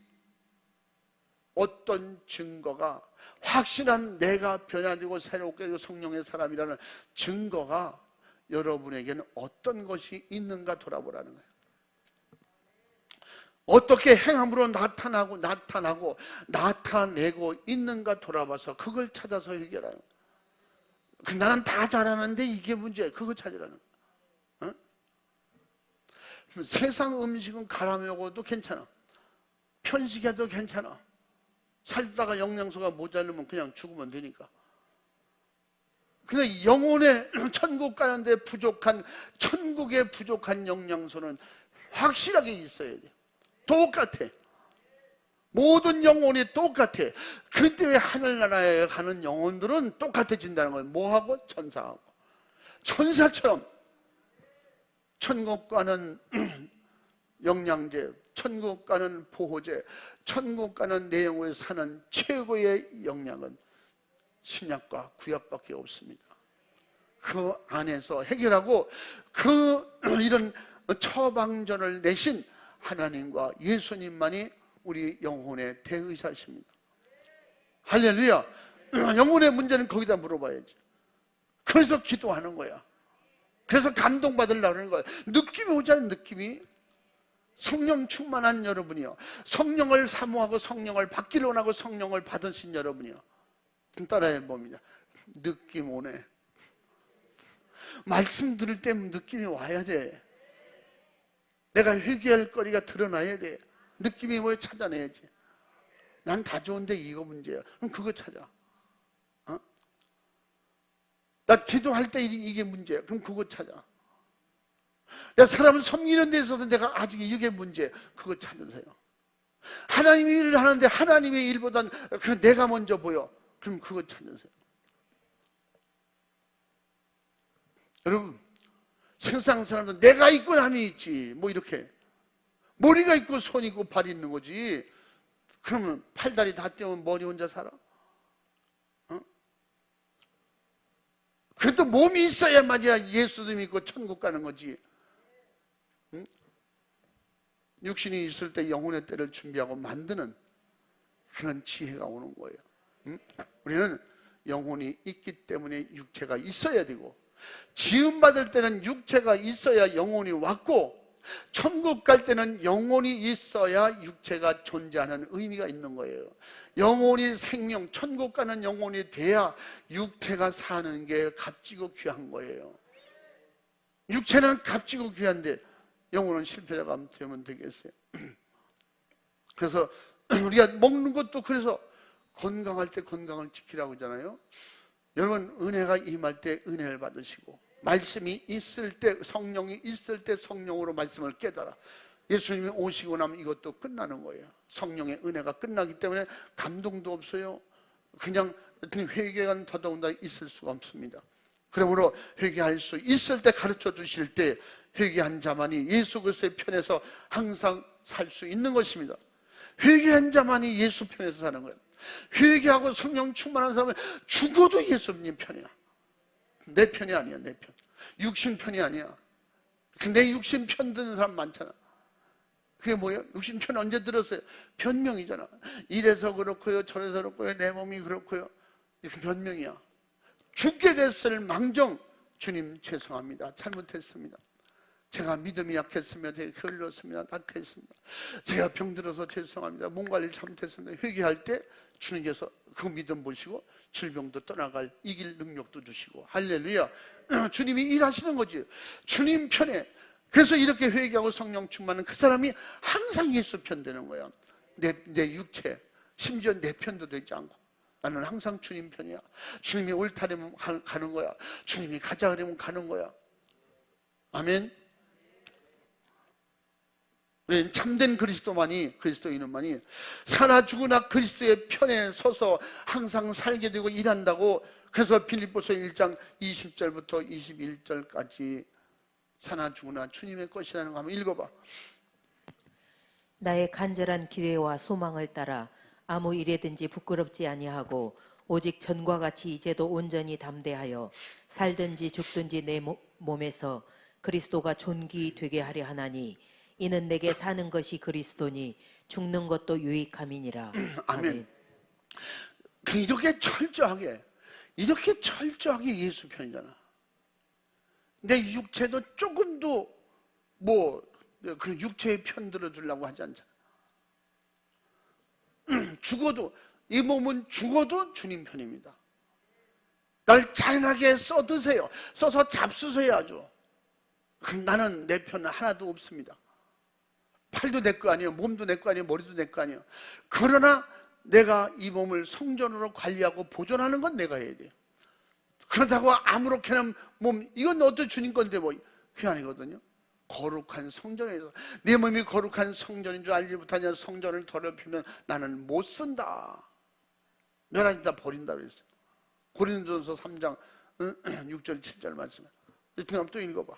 어떤 증거가, 확실한 내가 변화되고 새롭게 성령의 사람이라는 증거가 여러분에게는 어떤 것이 있는가 돌아보라는 거예요. 어떻게 행함으로 나타내고 있는가 돌아봐서 그걸 찾아서 해결하는 거예요. 나는 다 잘하는데 이게 문제야. 그거 찾으라는 거예요. 어? 세상 음식은 갈아 먹어도 괜찮아. 편식해도 괜찮아. 살다가 영양소가 모자르면 그냥 죽으면 되니까. 근데 영혼의 천국 가는데 부족한, 천국에 부족한 영양소는 확실하게 있어야 돼. 똑같아. 모든 영혼이 똑같아. 그때 왜 하늘나라에 가는 영혼들은 똑같아진다는 거예요. 뭐하고? 천사하고. 천사처럼 천국 가는 영양제, 천국 가는 보호제, 천국 가는 내용을 사는 최고의 영양은 신약과 구약밖에 없습니다. 그 안에서 해결하고 이런 처방전을 내신 하나님과 예수님만이 우리 영혼의 대의사십니다. 할렐루야. 영혼의 문제는 거기다 물어봐야지. 그래서 기도하는 거야. 그래서 감동받으려고 하는 거야. 느낌이 오잖아요. 느낌이. 성령 충만한 여러분이요, 성령을 사모하고 성령을 받기를 원하고 성령을 받으신 여러분이요, 좀 따라해 봅니다. 느낌 오네. 말씀 들을 때 느낌이 와야 돼. 내가 회개할 거리가 드러나야 돼. 느낌이 뭐에 찾아내야지. 난 다 좋은데 이거 문제야. 그럼 그거 찾아. 나 기도할 때 이게 문제야. 그럼 그거 찾아. 내 사람을 섬기는 데 있어서 내가 아직 이게 문제, 그거 찾으세요. 하나님이 일을 하는데 하나님의 일보단 내가 먼저 보여. 그럼 그거 찾으세요. 여러분, 세상 사람들은 내가 있고 남이 있지, 뭐 이렇게 머리가 있고 손이 있고 발이 있는 거지. 그러면 팔다리 다 떼면 머리 혼자 살아? 그래도 몸이 있어야 맞아 예수도 믿고 천국 가는 거지. 육신이 있을 때 영혼의 때를 준비하고 만드는 그런 지혜가 오는 거예요. 우리는 영혼이 있기 때문에 육체가 있어야 되고, 지음받을 때는 육체가 있어야 영혼이 왔고, 천국 갈 때는 영혼이 있어야 육체가 존재하는 의미가 있는 거예요. 영혼이 생명, 천국 가는 영혼이 돼야 육체가 사는 게 값지고 귀한 거예요. 육체는 값지고 귀한데 영혼은 실패자가 되면 되겠어요. 그래서 우리가 먹는 것도 그래서 건강할 때 건강을 지키라고 하잖아요. 여러분, 은혜가 임할 때 은혜를 받으시고, 말씀이 있을 때, 성령이 있을 때 성령으로 말씀을 깨달아. 예수님이 오시고 나면 이것도 끝나는 거예요. 성령의 은혜가 끝나기 때문에 감동도 없어요. 그냥 회개가 더더군다나 있을 수가 없습니다. 그러므로 회개할 수 있을 때 가르쳐 주실 때 회개한 자만이 예수 그리스도의 편에서 항상 살 수 있는 것입니다. 회개한 자만이 예수 편에서 사는 거예요. 회개하고 성령 충만한 사람은 죽어도 예수님 편이야. 내 편이 아니야. 내 편, 육신 편이 아니야. 내 육신 편 드는 사람 많잖아. 그게 뭐예요? 육신 편 언제 들었어요? 변명이잖아. 이래서 그렇고요, 저래서 그렇고요, 내 몸이 그렇고요. 이게 변명이야. 죽게 됐을 망정, 주님 죄송합니다, 잘못했습니다. 제가 믿음이 약했으면 제가 게을렀습니다, 낙했습니다. 제가 병들어서 죄송합니다, 몸 관리를 잘못했습니다. 회개할 때 주님께서 그 믿음 보시고 질병도 떠나갈 이길 능력도 주시고, 할렐루야. 주님이 일하시는 거지, 주님 편에. 그래서 이렇게 회개하고 성령 충만한 그 사람이 항상 예수 편 되는 거야. 내 육체, 심지어 내 편도 되지 않고 나는 항상 주님 편이야. 주님이 옳다면 가는 거야. 주님이 가자 그러면 가는 거야. 아멘. 우리는 참된 그리스도인은만이 사나 죽으나 그리스도의 편에 서서 항상 살게 되고 일한다고. 그래서 빌립보서 1장 20절부터 21절까지 사나 죽으나 주님의 것이라는 거 한번 읽어봐. 나의 간절한 기대와 소망을 따라 아무 일에든지 부끄럽지 아니하고, 오직 전과 같이 이제도 온전히 담대하여 살든지 죽든지 내 몸에서 그리스도가 존귀되게 하려 하나니, 이는 내게 사는 것이 그리스도니 죽는 것도 유익함이니라. 아멘. 이렇게 철저하게 예수 편이잖아. 내 육체도 조금도 그 육체의 편 들어주려고 하지 않잖아. 죽어도, 이 몸은 죽어도 주님 편입니다. 날 잔인하게 써드세요. 써서 잡수세요 아주. 나는 내 편은 하나도 없습니다. 팔도 내 거 아니에요, 몸도 내 거 아니에요, 머리도 내 거 아니에요. 그러나 내가 이 몸을 성전으로 관리하고 보존하는 건 내가 해야 돼요. 그렇다고 아무렇게나 몸, 이건 너도 주님 건데 뭐, 그게 아니거든요. 거룩한 성전에서, 내 몸이 거룩한 성전인 줄 알지 못하냐. 성전을 더럽히면 나는 못 쓴다. 너랑 다 버린다 그랬어요. 고린도전서 3장 6절 7절 말씀에. 또 읽어봐.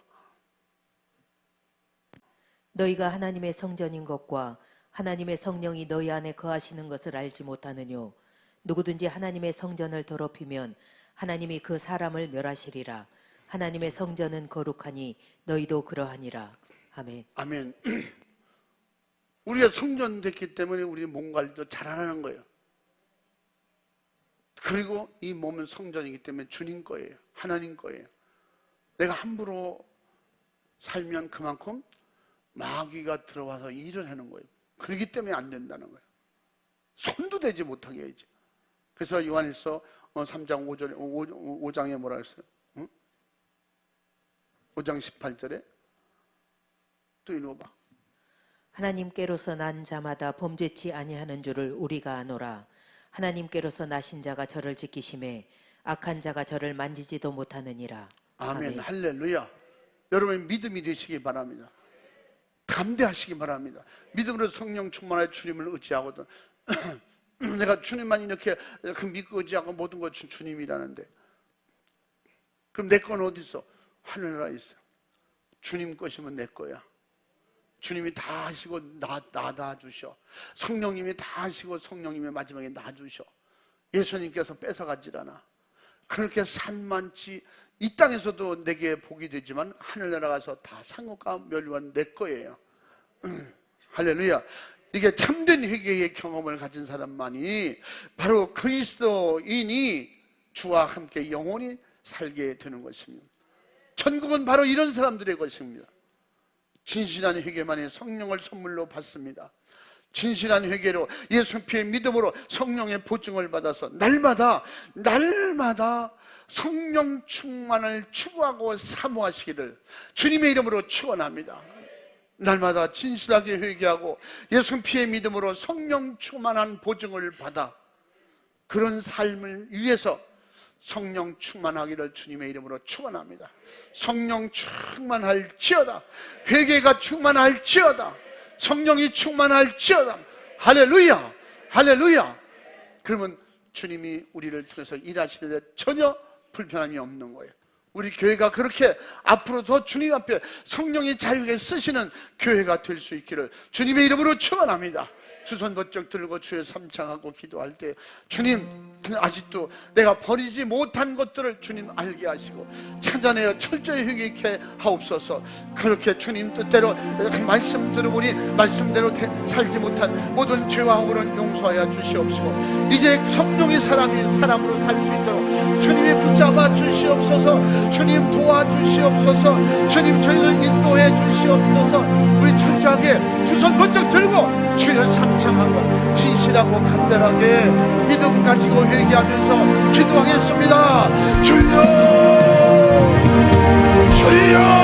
너희가 하나님의 성전인 것과 하나님의 성령이 너희 안에 거하시는 것을 알지 못하느뇨. 누구든지 하나님의 성전을 더럽히면 하나님이 그 사람을 멸하시리라. 하나님의 성전은 거룩하니 너희도 그러하니라. 아멘. 아멘. 우리가 성전 됐기 때문에 우리 몸 관리도 잘하는 거예요. 그리고 이 몸은 성전이기 때문에 주님 거예요. 하나님 거예요. 내가 함부로 살면 그만큼 마귀가 들어와서 일을 하는 거예요. 그렇기 때문에 안 된다는 거예요. 손도 대지 못하게 해야지. 그래서 요한일서 3장 5장에 뭐라 했어요? 5장 18절에 또 읽어봐. 하나님께로서 난 자마다 범죄치 아니하는 줄을 우리가 아노라. 하나님께로서 나신 자가 저를 지키심에 악한 자가 저를 만지지도 못하느니라. 아멘. 할렐루야. 여러분 믿음이 되시기 바랍니다. 담대하시기 바랍니다. 믿음으로 성령 충만할 주님을 의지하거든. 내가 주님만 이렇게 믿고 의지하고 모든 것 주님이라는데, 그럼 내 건 어디 있어? 하늘나라에 있어. 주님 것이면 내 거야. 주님이 다 하시고 나 주셔. 성령님이 다 하시고 성령님이 마지막에 나 주셔. 예수님께서 뺏어가질 않아. 그렇게 산만치 이 땅에서도 내게 복이 되지만 하늘나라 가서 다 상급과 멸류관 내 거예요. 할렐루야. 이게 참된 회개의 경험을 가진 사람만이 바로 그리스도인이 주와 함께 영원히 살게 되는 것입니다. 천국은 바로 이런 사람들의 것입니다. 진실한 회개만이 성령을 선물로 받습니다. 진실한 회개로 예수 피의 믿음으로 성령의 보증을 받아서 날마다 성령 충만을 추구하고 사모하시기를 주님의 이름으로 축원합니다. 날마다 진실하게 회개하고 예수 피의 믿음으로 성령 충만한 보증을 받아 그런 삶을 위해서 성령 충만하기를 주님의 이름으로 축원합니다. 성령 충만할지어다. 회개가 충만할지어다. 성령이 충만할지어다. 할렐루야. 할렐루야. 그러면 주님이 우리를 통해서 일하시는데 전혀 불편함이 없는 거예요. 우리 교회가 그렇게 앞으로 더 주님 앞에 성령이 자유하게 쓰시는 교회가 될 수 있기를 주님의 이름으로 축원합니다. 두 손 번쩍 들고 주의 삼창하고 기도할 때 주님, 아직도 내가 버리지 못한 것들을 주님 알게 하시고 찾아내어 철저히 회개케 하옵소서. 그렇게 주님 뜻대로 말씀 들어보니 말씀대로 살지 못한 모든 죄와 허물은 용서하여 주시옵시고 이제 성령의 사람이 사람으로 살 수 있도록 주님이 붙잡아 주시옵소서. 주님 도와주시옵소서. 주님 저희를 인도해 주시옵소서. 우리 철저하게 두 손 번쩍 들고 주여 삼창하고 진실하고 간절하게 믿음 가지고 회개하면서 기도하겠습니다. 주여 주여